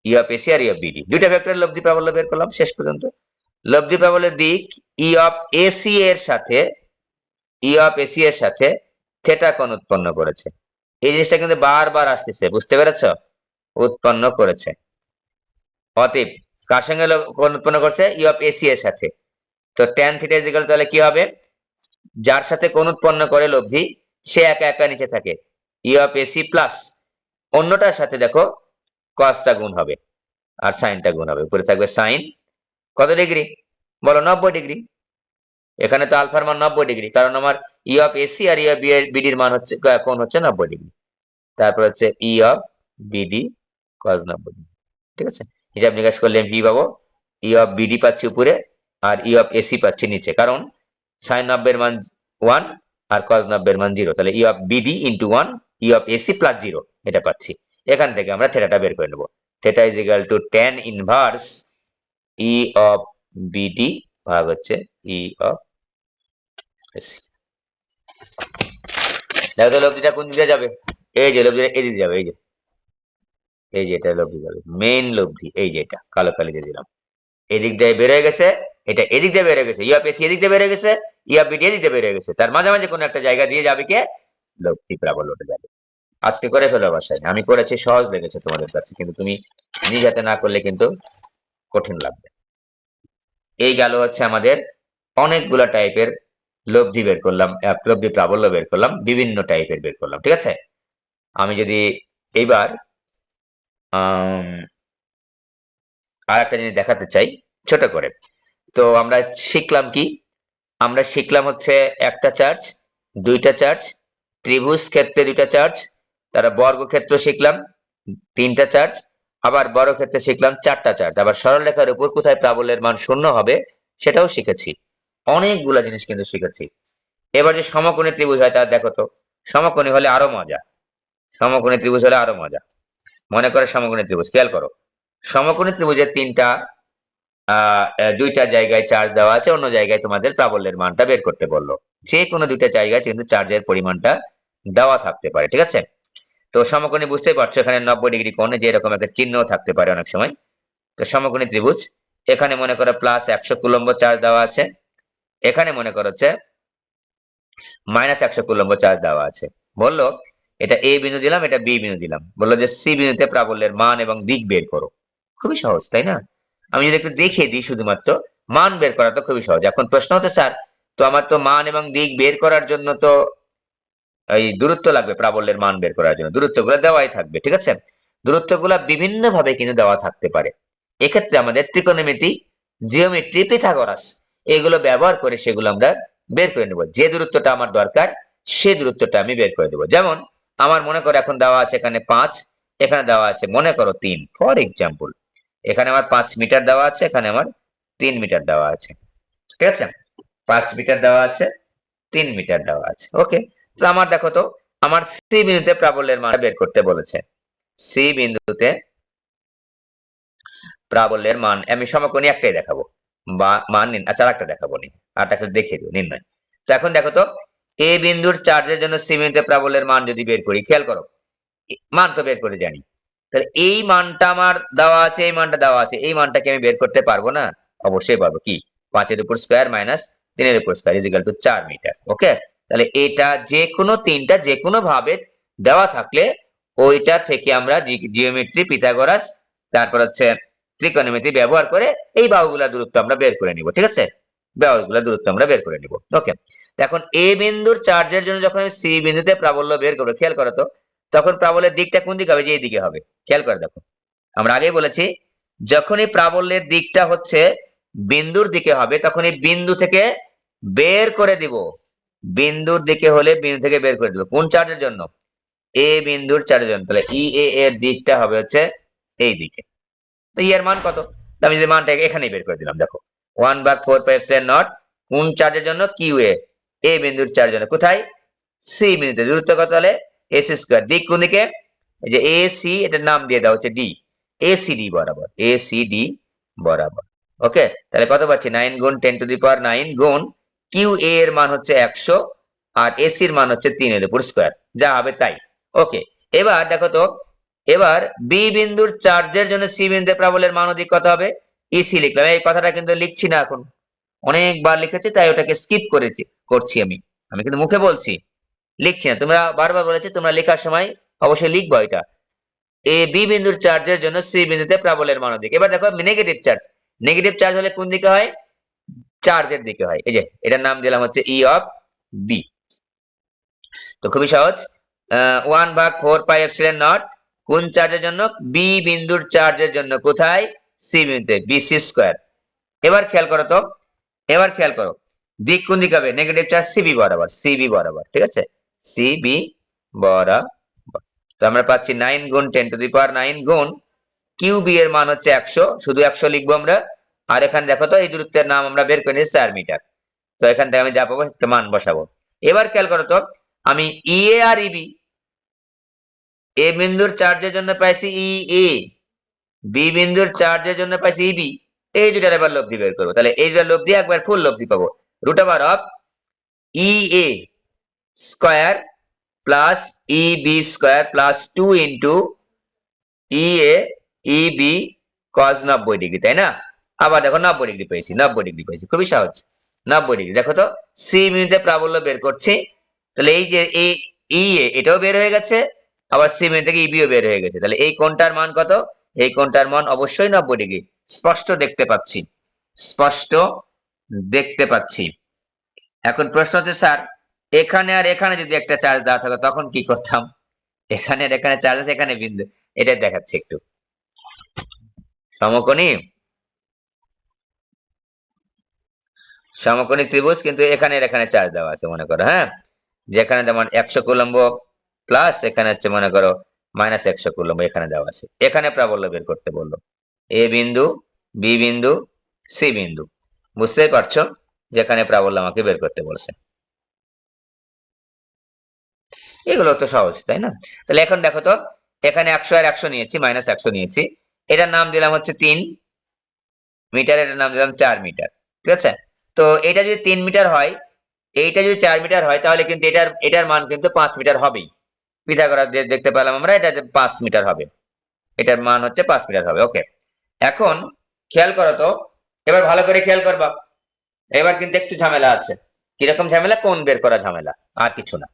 ই অফ এসি আর ই অফ বিডি, দুইটা ভেক্টরের লব্ধি প্রাবল্য বের করলাম শেষ পর্যন্ত। লব্ধি প্রাবল্যের দিক ই অফ এসি এর সাথে, ই অফ এসি এর সাথে থেটা কোণ উৎপন্ন করেছে। এই জিনিসটা কিন্তু বারবার আসতেছে, বুঝতে পেরেছো? উৎপন্ন করেছে। অতএব কার সঙ্গে কোণ উৎপন্ন করছে? ই অফ এসি এর সাথে। তো tan থিটা ইজ ইকুয়াল, তাহলে কি হবে? যার সাথে কোণ উৎপন্ন করে লব্ধি সে একা একা নিচে থাকে, ই অফ এসি প্লাস অন্যটার সাথে দেখো কসটা গুণ হবে আর সাইনটা গুণ হবে, উপরে থাকবে সাইন কত ডিগ্রি? বলো, 90 ডিগ্রি। এখানে তো আলফার মান 90 ডিগ্রি, কারণ আমার ই অফ এসি আর ই অফ বিডির মান হচ্ছে, কোণ হচ্ছে 90 ডিগ্রি। তারপর হচ্ছে E of BD cos 90 degree. ঠিক আছে, হিসাব নিকাশ করলে ভি পাবো, ই অফ বিডি পাচ্ছি উপরে আর ই অফ এসি পাচ্ছি নিচে, কারণ সাইন 90 এর মান 1 আর cos 90 এর মান 0, তাহলে E of BD into 1 E of AC plus 0 এটা পাচ্ছি। এখান থেকে আমরা থেটাটা বের করে নেব। Theta is equal two tan inverse E of BD ভাগ হচ্ছে ই অফ এসি। দেখো তো লব্ধিটা কোন দিকে যাবে? এই যে লব্ধিটা এদিকে যাবে, এই যে, এই যে এটা লব্ধি যাবে, মেইন লব্ধি, এই যে এটা কালো কালি দিয়ে দিলাম, এদিক দিয়ে বের হয়ে গেছে, এটা এদিক দিয়ে বের হয়ে গেছে, ই অফ এসি এদিক দিয়ে বের হয়ে গেছে, ই অফ বিডি এদিক দিয়ে বের হয়ে গেছে, তার মাঝামাঝি কোনো একটা জায়গা দিয়ে যাবে কে? লব্ধি প্রাবল্যটা যাবে। আজকে করে ফেলো বাসায়, আমি করেছি, সহজ লেগেছে তোমাদের কাছে, কিন্তু তুমি নিজ হাতে না করলে কিন্তু কঠিন লাগবে। এই গেল হচ্ছে আমাদের অনেকগুলা টাইপের লব্ধি বের করলাম, লব্ধি প্রাবল্য বের করলাম, বিভিন্ন টাইপের বের করলাম। ঠিক আছে, আমি যদি এইবার আর একটা জিনিস দেখাতে চাই ছোট করে, তো আমরা শিখলাম কি? আমরা শিখলাম হচ্ছে একটা চার্জ, দুইটা চার্জ, ত্রিভুজ ক্ষেত্রে দুইটা চার্জ, তারা বর্গক্ষেত্র শিখলাম 3টা চার্জ, আবার বড় ক্ষেত্রে শিখলাম 4টা চার্জ, আবার সরলরেখার উপর কোথায় প্রাবল্যের মান 0 হবে সেটাও শিখেছি। অনেকগুলা জিনিস কিন্তু শিখেছি। এবার যে সমকোণী ত্রিভুজ হয় তা দেখো তো, সমকোণী হলে আরো মজা, সমকোণী ত্রিভুজ হলে আরো মজা। মনে করে সমকোণী ত্রিভুজ, খেয়াল করো, সমকোণী ত্রিভুজের দুইটা জায়গায় চার্জ দেওয়া আছে, অন্য জায়গায় তোমাদের প্রাবল্যের মানটা বের করতে বললো। যে কোনো দুইটা জায়গায় কিন্তু চার্জের পরিমাণটা দেওয়া থাকতে পারে। ঠিক আছে, তো সমকোণী বুঝতেই পারছো, এখানে 90 ডিগ্রি কোণে যে এরকম একটা চিহ্ন থাকতে পারে অনেক সময়। তো সমকোণী ত্রিভুজ, এখানে মনে করো প্লাস 100 কুলম্ব চার্জ দেওয়া আছে, এখানে মনে করো হচ্ছে মাইনাস 100 কুলম্ব চার্জ দেওয়া আছে। বললো এটা এ বিন্দু দিলাম, এটা বি বিন্দু দিলাম, বললো যে সি বিন্দুতে প্রাবল্যের মান এবং দিক বের করো। খুবই সহজ, তাই না? আমি যদি একটু দেখিয়ে দিই, শুধুমাত্র মান বের করা তো খুবই সহজ। এখন প্রশ্ন হচ্ছে স্যার, তো আমার তো মান এবং দিক বের করার জন্য তো এই দূরত্ব লাগবে, প্রাবল্যের মান বের করার জন্য দূরত্বগুলো দেওয়াই থাকবে, ঠিক আছে? দূরত্বগুলো বিভিন্ন ভাবে কিন্তু দেওয়া থাকতে পারে। এক্ষেত্রে আমাদের ত্রিকোণমিতি, জিওমেট্রি, পিথাগোরাস এগুলো ব্যবহার করে সেগুলো আমরা বের করে নেব। যে দূরত্বটা আমার দরকার সে দূরত্বটা আমি বের করে দেব। যেমন আমার মনে করো এখন দেওয়া আছে এখানে 5, এখানে দেওয়া আছে মনে করো 3, ফর এক্সাম্পল। এখানে আমার 5 মিটার দেওয়া আছে, এখানে আমার 3 মিটার দেওয়া আছে, ঠিক আছে? 5 মিটার দেওয়া আছে, 3 মিটার দেওয়া আছে, ওকে। তো আমার দেখো তো, আমার সি বিন্দুতে প্রাবল্যের মান বের করতে বলেছে। সি বিন্দুতে প্রাবল্যের মান আমি সমকোণী একটাই দেখাবো, বা মান আচ্ছা আরেকটা দেখাবো নি, আরেকটা দেখিয়ে দিও নির্ণয়। তো এখন দেখো তো, এ বিন্দুর চার্জের জন্য সি বিন্দুতে প্রাবল্যের মান যদি বের করি, খেয়াল করো, মান তো বের করে জানি, তাহলে এই মানটা আমার দেওয়া আছে, এই মানটা দেওয়া আছে, এই মানটাকে আমি বের করতে পারবো না? অবশ্যই পারবো। কি? 5 এর উপর স্কয়ার মাইনাস 3 এর উপর square is equal to 4 metre, okay. তাহলে এটা যে কোনো তিনটা যে কোনো ভাবে দেওয়া থাকলে ওইটা থেকে আমরা জিওমেট্রি, পিথাগোরাস, তারপর হচ্ছে ত্রিকোণমিতি ব্যবহার করে এই বাহুগুলোর দূরত্ব আমরা বের করে নিব, ঠিক আছে? বাহুগুলোর দূরত্ব আমরা বের করে নিব, ওকে। এখন এ বিন্দুর চার্জের জন্য যখন আমি সি বিন্দুতে প্রাবল্য বের করবো, খেয়াল করো তো, তখন প্রাবল্যের দিকটা কোন দিকে হবে? যে এই দিকে হবে। খেয়াল করে দেখো, আমরা আগেই বলেছি যখনই প্রাবল্যের দিকটা হচ্ছে বিন্দুর দিকে হবে, তখন এই বিন্দু থেকে বের করে দিব। বিন্দুর দিকে হলে বিন্দু থেকে বের করে দিব। কোন চার্জের জন্য? এ বিন্দুর চার্জের জন্য। তাহলে ই এর দিকটা হবে হচ্ছে এই দিকে। তো ই এর মান কত? আমি যদি মানটা এখানেই বের করে দিলাম, দেখো 1/4πε0 কোন চার্জের জন্য? কিউ এ বিন্দুর চার্জের জন্য। কোথায়? সি বিন্দুতে। দূরত্ব কত হলে? S square. দিক কোন দিকে? এই যে এ সি, এটার নাম দিয়ে দাও হচ্ছে ডি, এসিডি বরাবর, এসিডি বরাবর, ওকে। তাহলে কত পাচ্ছি? 9 গুণ 10⁹9 গুণ কিউ এ এর মান হচ্ছে 100 আর এসির মান হচ্ছে 3 এর উপর স্কয়ার, যা হবে তাই, ওকে। এবার দেখো তো, এবার বি বিন্দুর চার্জের জন্য সি বিন্দুতে প্রাবল্যের মান অধিক কত হবে? ইসি লিখলাম। এই কথাটা কিন্তু লিখছি না এখন, অনেকবার লিখেছি তাই ওটাকে স্কিপ করছি আমি। আমি কিন্তু মুখে বলছি, লিখছি না। তোমরা বারবার বলেছি তোমরা লেখার সময় অবশ্যই লিখবো এটা। এ বি বিন্দুর চার্জের জন্য সি বিন্দুতে প্রাবল্যের মান অধিক। এবার দেখো নেগেটিভ চার্জ, নেগেটিভ চার্জ হলে কোন দিকে হয়? চার্জের দিকে হয়। এই যে এটার নাম দিলাম হচ্ছে ই অফ বি। তো খুবই সহজ, 1/4πε0 কোন চার্জের জন্য? বি বিন্দুর চার্জের জন্য। কোথায়? সি বিন্দুতে, বিসি স্কয়ার। এবার খেয়াল করো তো, এবার খেয়াল করো, দিক কোন দিকে হবে? নেগেটিভ চার্জ সিবি বরাবর, সিবি বরাবর, ঠিক আছে? সিবি বরাবর। তো আমরা পাচ্ছি 9 গুণ 10⁹9 গুণ কিউ বি এর মান হচ্ছে 100, শুধু 100 লিখবো আমরা। আর এখানে দেখো তো, এই দূরত্বের নাম আমরা বের করে নিয়েছি 4 মিটার। তো এখান থেকে আমি যা পাবো একটা মান বসাবো। এবার খেয়াল করো তো, আমি ইএ আর ইবি, এ বিন্দুর চার্জের জন্য পাইছি ই এ, বি বিন্দুর চার্জের জন্য পাইছি ইবি, এই দুটার এবার লব্ধি বের করবো। তাহলে এই দুটার লব্ধি একবার ফুল লব্ধি পাবো, root over of E A square plus E B square plus 2 into E A E B cos 90 degree, তাই না? আবার দেখো 90 ডিগ্রি পেয়েছি, 90 ডিগ্রি পেয়েছি, খুবই সহজ। 90 ডিগ্রি, দেখো তো সি বিন্দুতে প্রাবল্য বের করছি। তাহলে এই যে ই এ এটাও বের হয়ে গেছে, আবার সি বিন্দু থেকে ইবিও বের হয়ে গেছে। তাহলে এই কোণটার মান কত? এই কোণটার মান অবশ্যই 90 ডিগ্রি, স্পষ্ট দেখতে পাচ্ছি, স্পষ্ট দেখতে পাচ্ছি। এখন প্রশ্ন হচ্ছে স্যার, এখানে আর এখানে যদি একটা চার্জ দেওয়া থাকতো তখন কি করতাম? এখানে আর এখানে চার্জ আছে, এখানে বিন্দু, এটা দেখাচ্ছি একটু। সমকোণী, সমকোণী ত্রিভুজ, কিন্তু এখানে এখানে চার্জ দেওয়া আছে মনে করো, হ্যাঁ, যেখানে যেমন 100 কুলম্ব প্লাস, এখানে হচ্ছে মনে করো মাইনাস 100 কুলম্ব এখানে দেওয়া আছে। এখানে প্রাবল্য বের করতে বললো, এ বিন্দু, বি বিন্দু, সি বিন্দু, বুঝতেই পারছো যেখানে প্রাবল্য আমাকে বের করতে বলছে। এগুলো তো সহজ, তাই না? তাহলে এখন দেখো তো, এখানে 100 আর 100 নিয়েছি, মাইনাস 100 নিয়েছি, এটার নাম দিলাম হচ্ছে 3 মিটার, এটার নাম দিলাম 4 মিটার, ঠিক আছে? তো এটা যদি 3 মিটার হয়, এইটা যদি 4 মিটার হয়, তাহলে কিন্তু এটার মান কিন্তু 5 মিটার হবেই। পিথাগোরাস দিয়ে দেখতে পেলাম আমরা, এটা 5 মিটার হবে, এটার মান হচ্ছে 5 মিটার হবে, ওকে। এখন খেয়াল করো তো, এবার ভালো করে খেয়াল করবা, এবার কিন্তু একটু ঝামেলা আছে। কিরকম ঝামেলা? কোণ বের করা ঝামেলা, আর কিছু না।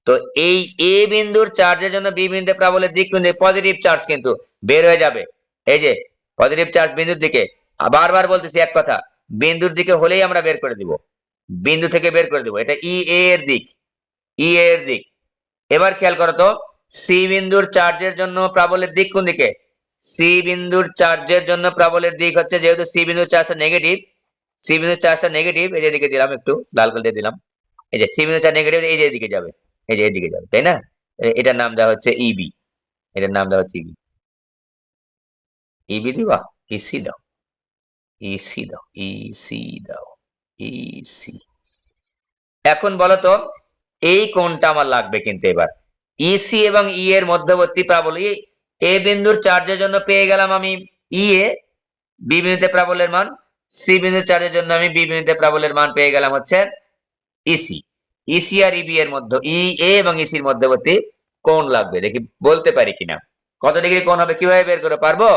তো এই এ বিন্দুর চার্জের জন্য বি বিন্দুতে প্রাবল্যের দিক কিন্তু পজিটিভ চার্জ কিন্তু বের হয়ে যাবে। এই যে পজিটিভ চার্জ বিন্দুর দিকে, বারবার বলতেছি এক কথা, বিন্দুর দিকে হলেই আমরা বের করে দিব, বিন্দু থেকে বের করে দিব। এটা ই এর দিক, ই এর দিক। এবার খেয়াল করো তো, সি বিন্দুর চার্জের জন্য প্রাবল্যের দিক কোন দিকে? সি বিন্দুর চার্জের জন্য প্রাবল্যের দিক হচ্ছে, যেহেতু সি বিন্দুর চার্জটা নেগেটিভ, সি বিন্দুর চার্জটা নেগেটিভ, এই যে দিকে দিলাম, একটু লাল কালি দিয়ে দিলাম, এই যে সি বিন্দুর চার্জ নেগেটিভ, এই যে এদিকে যাবে, এই যে এদিকে যাবে, তাই না? এটার নাম দেওয়া হচ্ছে ইবি, এটার নাম দেওয়া হচ্ছে ইবি। ইবি দিবা, ইসি দাও, ইসি দাও, ইসি দাও, ইসি। এখন বলো তো, এই কোণটা আমার লাগবে কিন্তু এবার, ইসি এবং ই এর মধ্যবর্তী প্রাবল্য, এ বিন্দুর চার্জের জন্য পেয়ে গেলাম আমি ই এ, বি বিন্দুতে প্রাবল্যের মান, সি বিন্দুর চার্জের জন্য আমি বি বিন্দুতে প্রাবল্যের মান পেয়ে গেলাম হচ্ছে ইসি। ইসি আর ইবি এর মধ্যে, ই এ এবং ইসির মধ্যবর্তী কোণ লাগবে, দেখি বলতে পারি কিনা। কত ডিগ্রি কোণ হবে কিভাবে বের করে পারবো?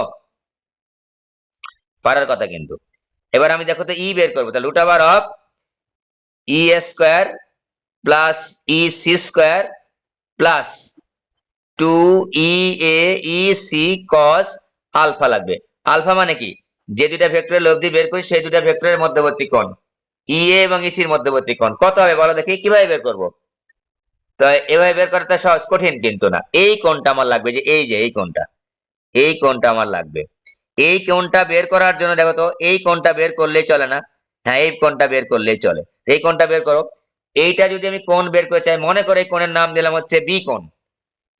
পারার কথা কিন্তু। এবার আমি দেখো তো ই বের করবো, তাহলে root over of E square plus E C square plus 2 E C cos alpha লাগবে। আলফা মানে কি? যে দুটা ভেক্টরের লব্ধি বের করি সেই দুটা ভেক্টরের মধ্যবর্তী কোণ, ই এ এবং ইসির মধ্যবর্তী কোণ কত হবে বলো দেখি, কিভাবে বের করব? তো এভাবে বের করাটা সহজ, কঠিন কিন্তু না। এই কোণটা আমার লাগবে, যে এই যে এই কোণটা, এই কোণটা আমার লাগবে। এই কোণটা বের করার জন্য দেখো তো, এই কোণটা বের করলেই চলে না? হ্যাঁ, এই কোণটা বের করলেই চলে। এই কোণটা বের করো। এইটা যদি আমি কোণ বের করতে চাই, মনে করে এই কোণের নাম দিলাম হচ্ছে বি কোণ,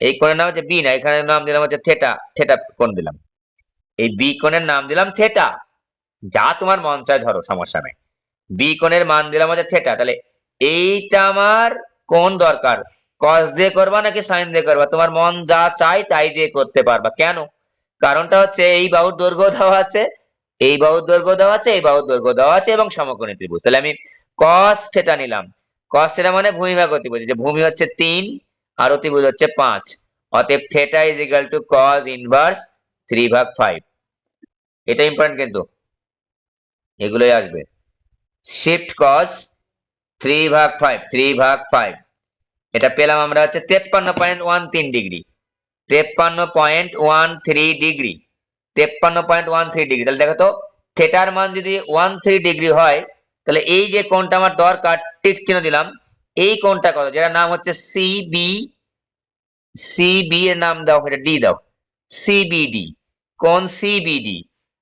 এই কোণের নাম হচ্ছে বি, না এখানে নাম দিলাম হচ্ছে থেটা, থেটা কোণ দিলাম, এই বি কোণের নাম দিলাম থেটা, যা তোমার মন চায় ধরো, সমস্যা নাই। বি কোণের মান দিলাম হচ্ছে থেটা, তাহলে এইটা আমার কোণ দরকার, কস দিয়ে করবা নাকি সাইন দিয়ে করবা, তোমার মন যা চাই তাই দিয়ে করতে পারবা। কেন? কারণটা হচ্ছে এই বাহুর দৈর্ঘ্য দেওয়া আছে, এই বাহুর দৈর্ঘ্য দেওয়া আছে, এই বাহুর দৈর্ঘ্য দেওয়া আছে এবং সমকোণী ত্রিভুজ। তাহলে আমি কস থেটা নিলাম, কস থেটা মানে ভূমি ভাগ অতিভুজ, যে ভূমি হচ্ছে 3 আর অতিভুজ হচ্ছে 5, অতএব theta is equal to cos inverse 3/5। এটা ইম্পর্টেন্ট কিন্তু, এগুলোই আসবে। শিফট কস 3/5, 3/5, এটা পেলাম আমরা হচ্ছে 53.13 ডিগ্রি, 53.13 ডিগ্রি, 53.13 ডিগ্রি। তাহলে দেখো তো, থেটার মান যদি 13 ডিগ্রি হয়, তাহলে এই যে কোণটা আমার দরকার, টিক চিহ্ন দিলাম, এই কোণটা কত, যেটা নাম হচ্ছে সিবি, সিবি এর নাম দাও, এটা ডি দাও, সিবিডি, কোণ সিবিডি,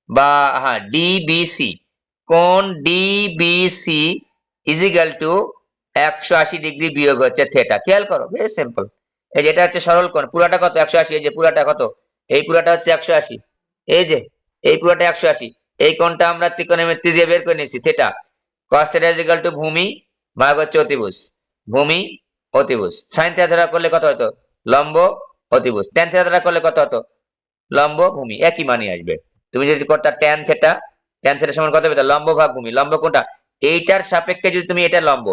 বা হ্যাঁ ডিবিসি, কোণ DBC is equal two 180 degree বিয়োগ হচ্ছে থেটা। খেয়াল করো, ভেরি সিম্পল। এই যে এটা হচ্ছে সরল কোণ, পুরাটা কত 180, এই যে পুরাটা কত, এই পুরাটা হচ্ছে 180, এই যে এই পুরাটা 180, এই কোণটা আমরা ত্রিকোণমিতি দিয়ে বের করে নিয়েছি theta. cos θ is equal to ভূমি ভাগ হচ্ছে অতিভুজ, ভূমি অতিভুজ। sin θ দ্বারা করলে কত হতো, লম্ব অতিভুজ। tan θ দ্বারা করলে কত হতো, লম্ব ভূমি, একই মানই আসবে। তুমি যদি করতা tan θ, tan θ সমান কত পেতে, লম্ব ভাগ ভূমি। লম্ব কোনটা, এইটার সাপেক্ষে যদি তুমি এটা লম্ব,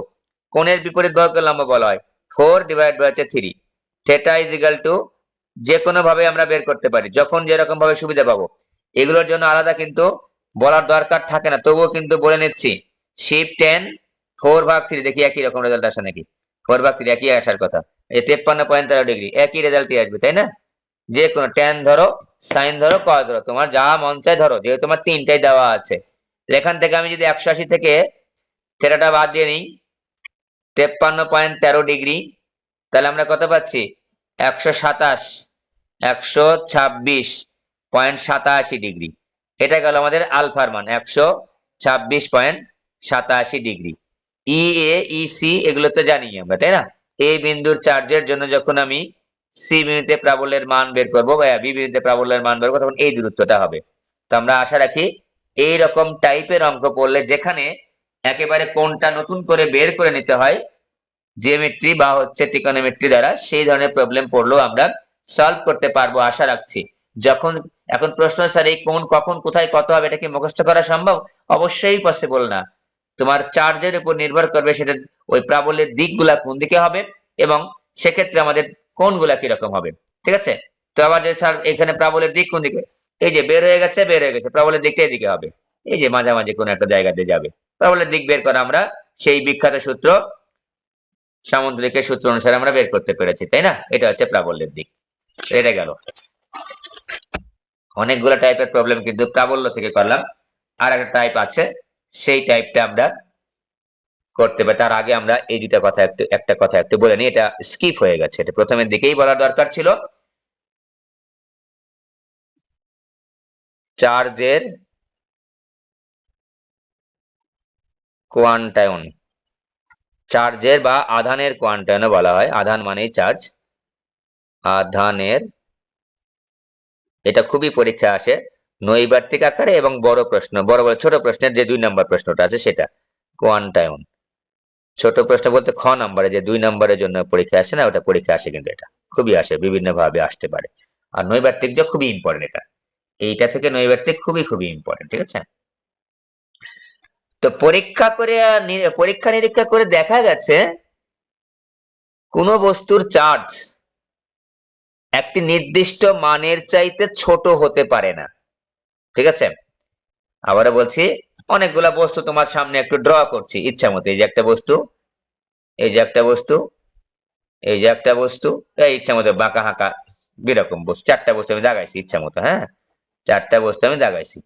কোণের বিপরীত বাহুকে লম্ব বলা হয়, 4/3। থেটা ইজ ইকুয়াল টু, যে কোনো ভাবে আমরা বের করতে পারি, যখন যেরকম ভাবে সুবিধা পাবো। এগুলোর জন্য আলাদা কিন্তু বলার দরকার থাকে না, তবুও কিন্তু বলে নিচ্ছি। শিফট 10 4/3, দেখি একই রকম রেজাল্ট আসে নাকি। 4/3 একই আসার কথা, এই 53.13 ডিগ্রি, একই রেজাল্টই আসবে, তাই না? যে কোনো ট্যান ধরো, সাইন ধরো, কস ধরো, তোমার যা মন চায় ধরো, যেহেতু তোমার তিনটাই দেওয়া আছে। এখান থেকে আমি যদি 180 থেকে থেটাটা বাদ দিয়ে নিই, 53.13 ডিগ্রি, তাহলে আমরা কত পাচ্ছি, 127, 126.87 ডিগ্রি। এটা গেল আমাদের আলফার মান, 126.87 degree. E A E C এগুলো তো জানি আমরা, তাই না? এই বিন্দুর চার্জের জন্য যখন আমি সি বিন্দুতে প্রাবল্যের মান বের করবো, বা বি বিন্দুতে প্রাবল্যের মান বের করবো, তখন এই দূরত্বটা হবে। তো আমরা আশা রাখি এইরকম টাইপের অঙ্ক পড়লে, যেখানে একেবারে কোনটা নতুন করে বের করে নিতে হয় জিওমেট্রি বা হচ্ছে ত্রিকোণমিতি দ্বারা, সেই ধরনের প্রবলেম পড়লেও আমরা সলভ করতে পারবো আশা রাখছি। যখন এখন প্রশ্ন, স্যার এই কোণ কখন কোথায় কত হবে, এটা কি মুখস্থ করা সম্ভব? অবশ্যই পসিবল না। তোমার চার্জের উপর নির্ভর করবে সেটা, ওই প্রাবল্যের দিকগুলা কোন দিকে হবে এবং সেক্ষেত্রে আমাদের কোণগুলা কিরকম হবে, ঠিক আছে? তো আবার যে স্যার এখানে প্রাবল্যের দিক কোন দিকে, এই যে বের হয়ে গেছে, বের হয়ে গেছে, প্রাবল্যের দিকটা এদিকে হবে, এই যে মাঝামাঝি কোন একটা জায়গাতে যাবে। প্রাবল্যের দিক বের করা আমরা সেই বিখ্যাত সূত্র, সামুদ্রিকের সূত্র অনুসারে আমরা বের করতে পেরেছি, তাই না? এটা হচ্ছে প্রাবল্যের দিক। এটা গেল। অনেকগুলো টাইপের প্রবলেম কিন্তু প্রাবল্য থেকে করলাম। আর একটা টাইপ আছে, সেই টাইপটা আমরা করতে পারি। তার আগে আমরা এই দুটা কথা একটা কথা একটু বলে নিই, এটা স্কিপ হয়ে গেছে, এটা প্রথমের দিকেই বলার দরকার ছিল। চার্জের কোয়ান্টায়ন, চার্জের বা আধানের কোয়ান্টায়নও বলা হয়, আধান মানেই চার্জ, আধানের, এটা খুবই পরীক্ষা আসে নৈর্ব্যক্তিক আকারে এবং বড় প্রশ্ন, বড় বড় ছোট প্রশ্নের যে 2 নম্বর প্রশ্নটা আছে সেটা কোয়ান্টায়ন। ছোট প্রশ্ন বলতে খ নম্বরে যে 2 নম্বরের জন্য পরীক্ষা আসে না, ওটা পরীক্ষা আসে, কিন্তু এটা খুবই আসে, বিভিন্ন ভাবে আসতে পারে। আর নৈর্ব্যক্তিক যে খুবই ইম্পর্টেন্ট, এটা এইটা থেকে নৈর্ব্যক্তিক খুবই খুবই ইম্পর্টেন্ট, ঠিক আছে। তো পরীক্ষা নিরীক্ষা করে দেখা গেছে কোন বস্তুর চার্জ একটি নির্দিষ্ট মানের চাইতে ছোট হতে পারে না, ঠিক আছে। আবারও বলছি, অনেকগুলা বস্তু তোমার সামনে একটু ড্র করছি ইচ্ছা মতো, এই যে একটা বস্তু, এই যে একটা বস্তু, এই যে একটা বস্তু, এই ইচ্ছা মতো বাঁকা হাঁকা বিরকম বস্তু, 4টা বস্তু আমি দাগাইছি ইচ্ছা মতো, হ্যাঁ, 4টা বস্তু আমি দাগাইছি,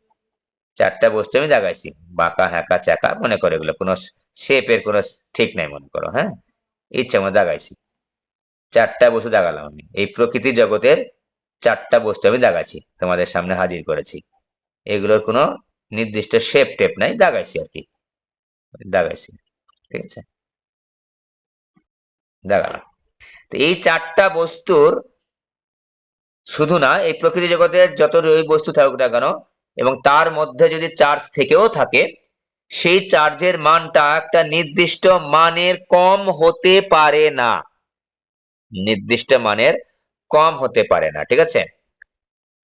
4টা বস্তু আমি দাগাইছি, বাঁকা হ্যাঁকা চাকা মনে করো, এগুলো কোনো শেপের কোনো ঠিক নাই মনে করো, হ্যাঁ, ইচ্ছা মতো দাগাইছি, 4টা বস্তু দাগালাম আমি, এই প্রকৃতি জগতের 4টা বস্তু আমি দাগাইছি, তোমাদের সামনে হাজির করেছি। এগুলোর কোনো নির্দিষ্ট শেপ টেপ নাই, দাগাইছি আর কি, দাগাইছি, ঠিক আছে, দাগালাম। তো এই 4টা বস্তুর শুধু না, এই প্রকৃতি জগতের যত ওই বস্তু থাকুক না কেন, এবং তার মধ্যে যদি চার্জ থেকেও থাকে, সেই চার্জের মানটা একটা নির্দিষ্ট মানের কম হতে পারে না, নির্দিষ্ট মানের কম হতে পারে না, ঠিক আছে।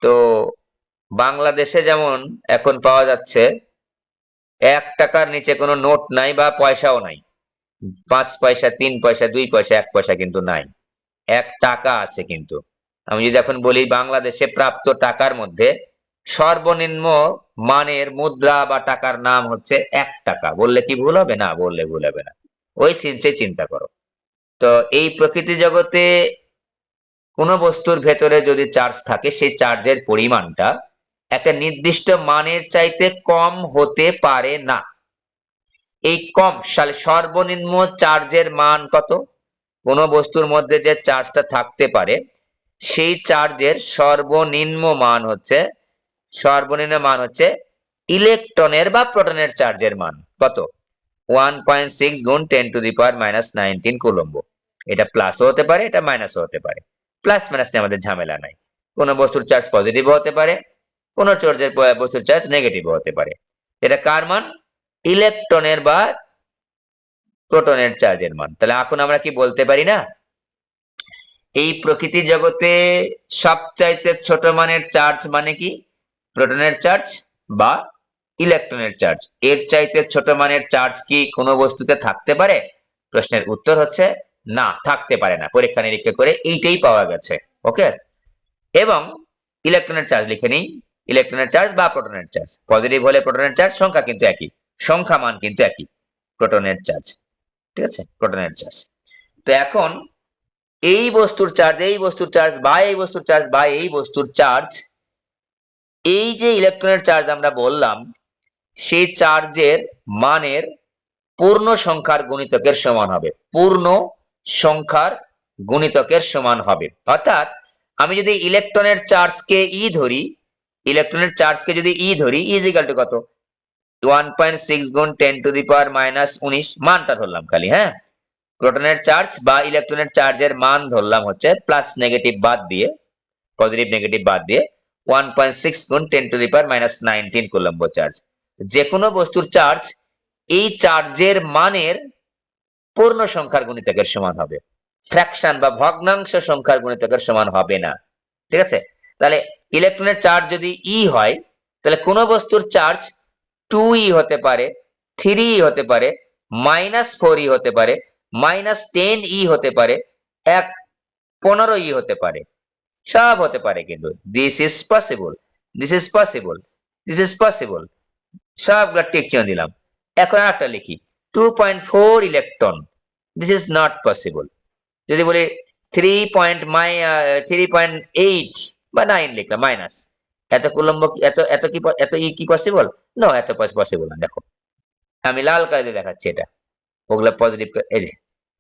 তো বাংলাদেশে যেমন এখন পাওয়া যাচ্ছে 1 টাকার নিচে কোনো নোট নাই বা পয়সাও নাই, 5 পয়সা, 3 পয়সা, 2 পয়সা, 1 পয়সা কিন্তু নাই, 1 টাকা আছে কিন্তু। আমি যদি এখন বলি বাংলাদেশে প্রাপ্ত টাকার মধ্যে সর্বনিম্ন মানের মুদ্রা বা টাকার নাম হচ্ছে 1 টাকা, বললে কি ভুল হবে? না, বললে ভুল হবে না, ওই সিনচে চিন্তা করো। তো এই প্রকৃতি জগতে কোন বস্তুর ভেতরে যদি চার্জ থাকে, সেই চার্জের পরিমাণটা একটা নির্দিষ্ট মানের চাইতে কম হতে পারে না। এই কম সালে সর্বনিম্ন চার্জের মান কত? কোন বস্তুর মধ্যে যে চার্জটা থাকতে পারে, সেই চার্জের সর্বনিম্ন মান হচ্ছে ইলেকট্রনের বা প্রোটনের চার্জের মান কত? 1.6 গুণ 10⁻⁻19 কুলম্ব। এটা প্লাসও হতে পারে, এটা মাইনাসও হতে পারে, প্লাস মাইনাস নিয়ে আমাদের ঝামেলা নাই। কোন বস্তুর চার্জ পজিটিভ হতে পারে, কোন বস্তুর চার্জ নেগেটিভ হতে পারে। এটা কার মান? ইলেকট্রনের বা প্রোটনের চার্জের মান। তাহলে এখন আমরা কি বলতে পারি না, এই প্রকৃতি জগতে সবচাইতে ছোট মানের চার্জ মানে কি? প্রোটনের চার্জ বা ইলেকট্রনের চার্জ। এর চাইতে ছোট মানের চার্জ কি কোনো বস্তুতে থাকতে পারে? প্রশ্নের উত্তর হচ্ছে না, থাকতে পারে না। পরীক্ষা নিরীক্ষা করে এইটাই পাওয়া গেছে। ওকে, এবং ইলেকট্রনের চার্জ লিখে নিই, ইলেকট্রনের চার্জ বা প্রোটনের চার্জ। পজিটিভ হলে প্রোটনের চার্জ, সংখ্যা কিন্তু একই, সংখ্যা মান কিন্তু একই, প্রোটনের চার্জ, ঠিক আছে, প্রোটনের চার্জ। তো এখন এই বস্তুর চার্জ, এই বস্তুর চার্জ বা এই বস্তুর চার্জ বা এই বস্তুর চার্জ, এই যে ইলেকট্রনের চার্জ আমরা বললাম, সেই চার্জের মানের পূর্ণ সংখ্যার গুণিতকের সমান হবে, পূর্ণ সংখ্যার গুণিতকের সমান হবে। অর্থাৎ আমি যদি ইলেকট্রনের চার্জকে ই ধরি, ইলেকট্রনের চার্জকে যদি ই ধরি, ইজ ইকুয়াল টু কত? 1.6 গুণ 10⁻⁻19 মানটা ধরলাম খালি, হ্যাঁ। প্রোটনের চার্জ বা ইলেকট্রনের চার্জের মান ধরলাম হচ্ছে প্লাস নেগেটিভ বাদ দিয়ে, পজিটিভ নেগেটিভ বাদ দিয়ে 1.6 গুণ 10⁻⁻19 কুলম্ব চার্জ। যে কোনো বস্তুর চার্জ এই চার্জের মানের পূর্ণ সংখ্যার গুণিতকের সমান হবে, ফ্র্যাকশন বা ভগ্নাংশ সংখ্যার গুণিতকের সমান হবে না, ঠিক আছে। তাহলে ইলেকট্রনের চার্জ যদি ই হয়, তাহলে কোন বস্তুর চার্জ 2e হতে পারে, 3e হতে পারে, -4e হতে পারে, -10e হতে পারে, 15e হতে পারে, সব হতে পারে কিন্তু। This is possible, this is possible, this is possible, সবগুলা টিক চিহ্ন দিলাম। এখন একটা লিখি 2.4 electron, this is not possible. যদি বলি 3.8 বা 9 লিখলাম মাইনাস, এত কুলম্ব এত এত কি এত ই কি পসিবল? নো, এত পসিবল না। দেখো আমি লাল কালার দিয়ে দেখাচ্ছি, এটা ওগুলা পজিটিভ, এই যে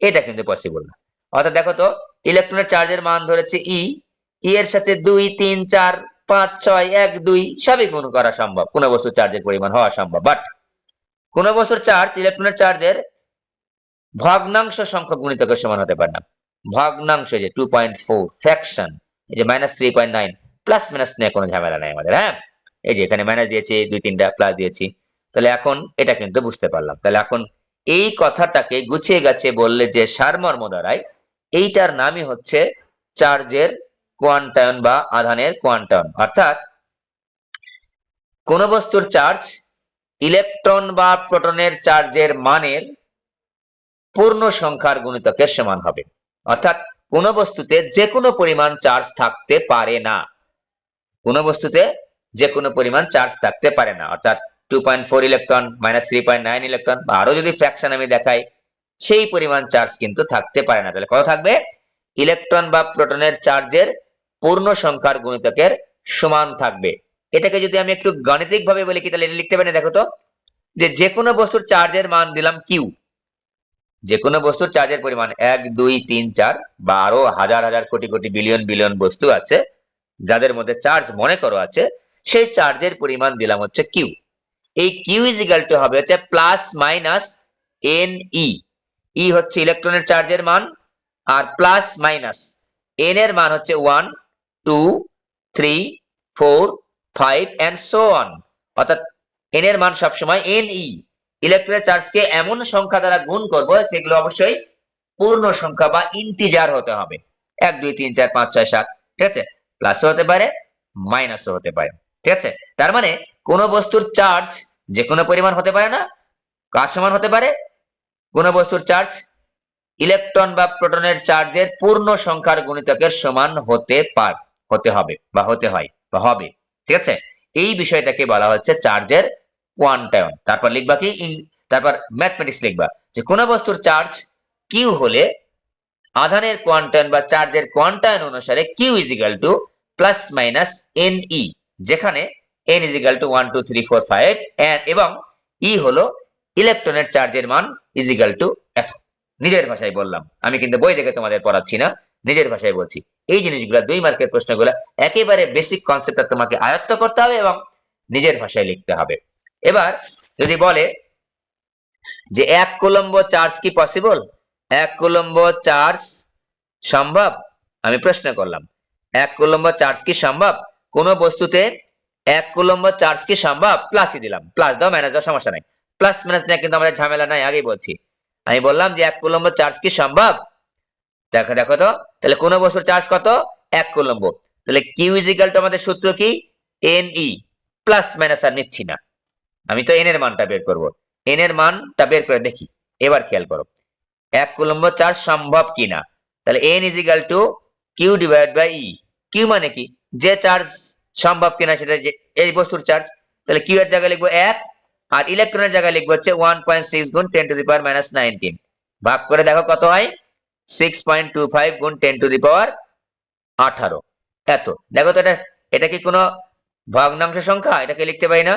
এটা কিন্তু পসিবল না। অর্থাৎ দেখো তো, ইলেকট্রনের চার্জের মান ধরেছে ই, এর সাথে 2 3 4 5 6 1 2 সবই গুণ করা সম্ভব, কোন বস্তুর চার্জের পরিমাণ হওয়া সম্ভব। বাট কোন বস্তুর চার্জ ইলেকট্রনের চার্জের ভগ্নাংশ সংখ্যক গুণিতকের সমান হতে পারে না। ভগ্নাংশ, যে 2.4 ফ্র্যাকশন, এই যে -3.9, প্লাস মাইনাস নিয়ে কোনো ঝামেলা নাই আমাদের। হ্যাঁ, এই যে এখানে মাইনাস দিয়েছি 2 3টা, প্লাস দিয়েছি, তাহলে এখন এটা কিন্তু বুঝতে পারলাম। তাহলে এখন এই কথাটাকে গুছিয়ে গাছিয়ে বললে যে সারমর্ম দ্বারাই, এইটার নামই হচ্ছে চার্জের কোয়ান্টায়ন বা আধানের কোয়ান্টায়ন। অর্থাৎ কোন বস্তুর চার্জ ইলেকট্রন বা প্রোটনের চার্জের মানের পূর্ণ সংখ্যার গুণিতকের সমান হবে। অর্থাৎ কোন বস্তুতে যে কোনো পরিমাণ চার্জ থাকতে পারে না, কোন বস্তুতে যে কোনো পরিমাণ চার্জ থাকতে পারে না। অর্থাৎ 2.4 ইলেকট্রন, -3.9 ইলেকট্রন, বা আরো যদি ফ্র্যাকশন আমি দেখাই, সেই পরিমাণ চার্জ কিন্তু থাকতে পারে না। তাহলে কত থাকবে? ইলেকট্রন বা প্রোটনের চার্জের পূর্ণ সংখ্যার গুণিতকের সমান থাকবে। এটাকে যদি আমি একটু গাণিতিক ভাবে বলি কি, তাহলে এটা লিখতে পারি। দেখো তো, যে কোনো বস্তুর চার্জের মান দিলাম কিউ, যে কোনো বস্তুর চার্জের পরিমাণ 1 2 3 4 বা আরো হাজার হাজার কোটি কোটি বিলিয়ন বিলিয়ন বস্তু আছে যাদের মধ্যে চার্জ মনে করো আছে, সেই চার্জের পরিমাণ দিলাম হচ্ছে কিউ। এই কিউ ইজ ইকুয়াল টু হবে হচ্ছে প্লাস মাইনাস এন ই। ই হচ্ছে ইলেকট্রনের চার্জের মান, আর প্লাস মাইনাস এন এর মান হচ্ছে 1 2 3 4 5 এন্ড সো অন। অর্থাৎ এন এর মান সবসময় এন ই, ইলেকট্রনের চার্জকে এমন সংখ্যা দ্বারা গুণ করব সেগুলো অবশ্যই পূর্ণ সংখ্যা বা ইন্টিজার হতে হবে। 1 2 3 4 5 6 7, ঠিক আছে? প্লাসও হতে পারে, মাইনাসও হতে পারে, ঠিক আছে? তার মানে কোন বস্তুর চার্জ যে কোনো পরিমাণ হতে পারে না, কার সমান হতে পারে? কোন বস্তুর চার্জ ইলেকট্রন বা প্রোটনের চার্জের পূর্ণ সংখ্যার গুণিতকের সমান হতে হবে বা হতে হয় বা হবে, ঠিক আছে? এই বিষয়টাকে বলা হচ্ছে চার্জের কোয়ান্টায়ন। তারপর লিখবা কি, তারপর ম্যাথমেটিক্স লিখবা যে কোন বস্তুর চার্জ কিউ হলে আধানের কোয়ান্টায়ন বা চার্জের কোয়ান্টায়ন অনুসারে Q is equal to plus minus N E, যেখানে এন ইজ ইকুয়াল টু 1 2 3 4 5 এবং ই হলো ইলেকট্রনের চার্জের মান ইজ ইকুয়াল টু এত। নিজের ভাষায় বললাম, আমি কিন্তু বই দেখে তোমাদের পড়াচ্ছি না, নিজের ভাষায় বলছি। এই জিনিসগুলো 2 মার্কের প্রশ্নগুলো একেবারে বেসিক কনসেপ্টটা তোমাকে আয়ত্ত করতে হবে এবং নিজের ভাষায় লিখতে হবে। এবার যদি বলে যে 1 কুলম্ব চার্জ কি পসিবল, 1 কুলম্ব চার্জ সম্ভব, আমি প্রশ্ন করলাম 1 কুলম্ব চার্জ কি সম্ভব? কোন বস্তুতে 1 কুলম্ব চার্জ কি সম্ভব? প্লাসই দিলাম, প্লাস দাও মাইনাস দাও সমস্যা নাই, প্লাস মাইনাস নিয়ে কিন্তু আমাদের ঝামেলা নাই, আগেই বলছি। আমি বললাম যে 1 কুলম্ব চার্জ কি সম্ভব, দেখো দেখো তো, তাহলে কোন বস্তুর চার্জ কত? 1 কুলম্ব। তাহলে কিউ ইজ ইকুয়াল টু আমাদের সূত্র কি? এন ই, প্লাস মাইনাস আর নিচ্ছি না, আমি তো এন এর মানটা বের করব। এন এর মানটা বের করে দেখি, এবার খেয়াল করো 1 কুলম্ব চার্জ সম্ভব কিনা। তাহলে N is equal to Q divide by E. Q মানে কি? যে চার্জ সম্ভব কিনা সেটা, এই বস্তুর চার্জ। তাহলে কিউ এর জায়গায় লিখবো 1, আর ইলেকট্রনের জায়গায় লিখবো হচ্ছে 1.6 গুণ 10 টু দি পাওয়ার -19। ভাগ করে দেখো কত হয়? 6.25 গুণ 10 টু দি পাওয়ার 18। এত। দেখো তো, এটা কি কোনো ভগ্নাংশ সংখ্যা? এটাকে লিখতে পারি না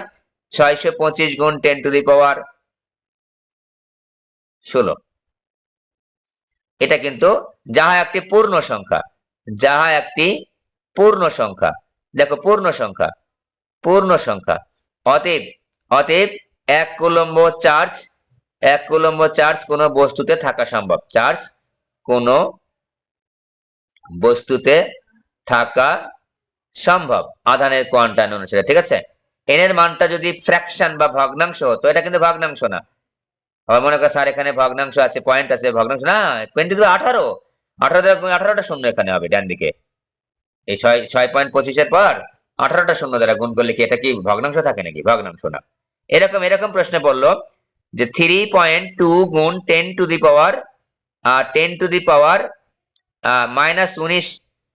625 গুণ 10 টু দি পাওয়ার 16। এটা কিন্তু যাহা একটি পূর্ণ সংখ্যা, যাহা একটি পূর্ণ সংখ্যা। দেখো পূর্ণ সংখ্যা, পূর্ণ সংখ্যা। অতএব অতএব 1 কুলম্ব চার্জ, 1 কুলম্ব চার্জ কোন বস্তুতে থাকা সম্ভব, চার্জ কোন বস্তুতে থাকা সম্ভব আধানের কোয়ান্টায়ন অনুসারে, ঠিক আছে? এন এর মানটা যদি ফ্র্যাকশন বা ভগ্নাংশ হতো, এটা কিন্তু ভগ্নাংশ না। আবার মনে করো স্যার এখানে ভগ্নাংশ আছে, পয়েন্ট আছে, ভগ্নাংশ না, 18 18টা শূন্য এখানে হবে ডান দিকে। এই 6.25 পর 18টা শূন্য দ্বারা গুণ করলে কি এটা কি ভগ্নাংশ থাকে নাকি? ভগ্নাংশ না। এরকম এরকম প্রশ্নে বললো যে 3.2 গুণ 10 to the power 19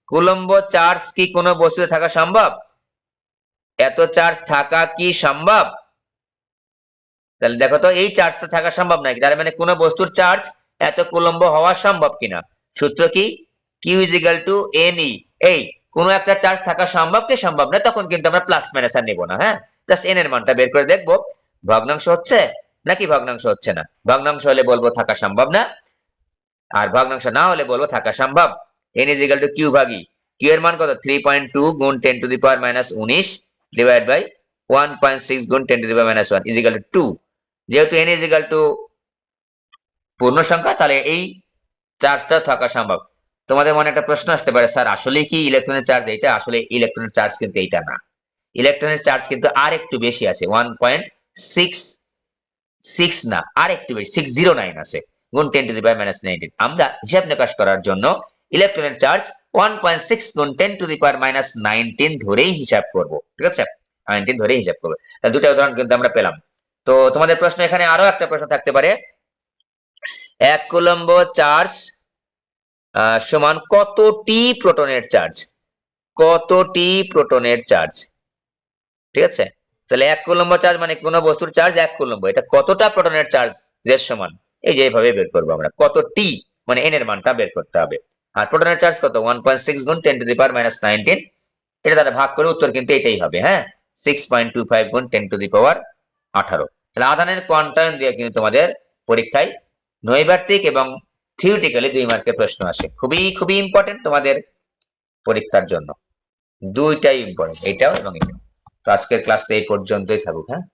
coulomb charge কি কোনো বস্তুতে থাকা সম্ভব? এত চার্জ থাকা কি সম্ভব? তাহলে দেখো তো, এই চার্জটা থাকা সম্ভব নাকি, তার মানে কোন বস্তুর চার্জ এত কুলম্ব হওয়া সম্ভব কিনা। সূত্র কি? Q is equal to N E. এই কোনো একটা চার্জ থাকা সম্ভব কি সম্ভব না, তখন কিন্তু আমরা প্লাস মাইনাস আর নেবো না। হ্যাঁ, জাস্ট এন এর মানটা বের করে দেখবো ভগ্নাংশ হচ্ছে নাকি ভগ্নাংশ হচ্ছে না। ভগ্নাংশ হলে বলবো থাকা সম্ভব না, আর ভগ্নাংশ না হলে বলবো থাকা সম্ভব। n is equal to Q ভাগি কিউ এর মান কত 3.2 গুণ 10 to the power minus 19 divide by 1.6 গুণ 10 to the power minus 1 is equal to 2। যেহেতু n ইজ ইকুয়াল টু পূর্ণ সংখ্যা, তাহলে এই চার্জটা থাকা সম্ভব। তোমাদের মনে একটা প্রশ্ন আসতে পারে, স্যার আসলে কি ইলেকট্রনের চার্জ এইটা? আসলে ইলেকট্রনের চার্জ কিন্তু এইটা না, ইলেকট্রনের চার্জ কিন্তু আর একটু বেশি আছে, 1.66 না, আর একটু বেশি 609 আছে গুণ 10 টু দি পাওয়ার মাইনাস 19। আমরা হিসাব নিকাশ করার জন্য ইলেকট্রনের চার্জ 1.6 গুণ 10 টু দি পাওয়ার মাইনাস 19 ধরেই হিসাব করব, ঠিক আছে? 19 ধরেই হিসাব করব। তাহলে দুটো উদাহরণ কিন্তু আমরা পেলাম। তো তোমাদের প্রশ্ন এখানে আরো একটা প্রশ্ন থাকতে পারে, 1 কুলম্ব চার্জ সমান কতটি প্রোটনের চার্জ? কতটি প্রোটনের চার্জ, ঠিক আছে? তাহলে 1 কুলম্ব চার্জ মানে কোন বস্তুর চার্জ 1 কুলম্ব, এটা কতটা প্রোটনের চার্জ এর সমান, এই যে এইভাবে বের করবো আমরা। কতটি মানে n এর মানটা বের করতে হবে। আর প্রোটনের চার্জ কত 1.6 গুণ 10 টু দি পাওয়ার মাইনাস 19, এটা দ্বারা ভাগ করে উত্তর কিন্তু এটাই হবে। হ্যাঁ, 6.25 গুণ 10 টু দি পাওয়ার 18। তাহলে আধানের কোয়ান্টায়ন দিয়ে কিন্তু তোমাদের পরীক্ষায় নৈর্ব্যক্তিক এবং থিওরিটিক্যালি 2 মার্কের প্রশ্ন আসে, খুবই খুবই ইম্পর্টেন্ট তোমাদের পরীক্ষার জন্য, দুইটাই ইম্পর্টেন্ট, এটাও এবং এটা। তো আজকের ক্লাসটা এই পর্যন্তই থাকুক। হ্যাঁ।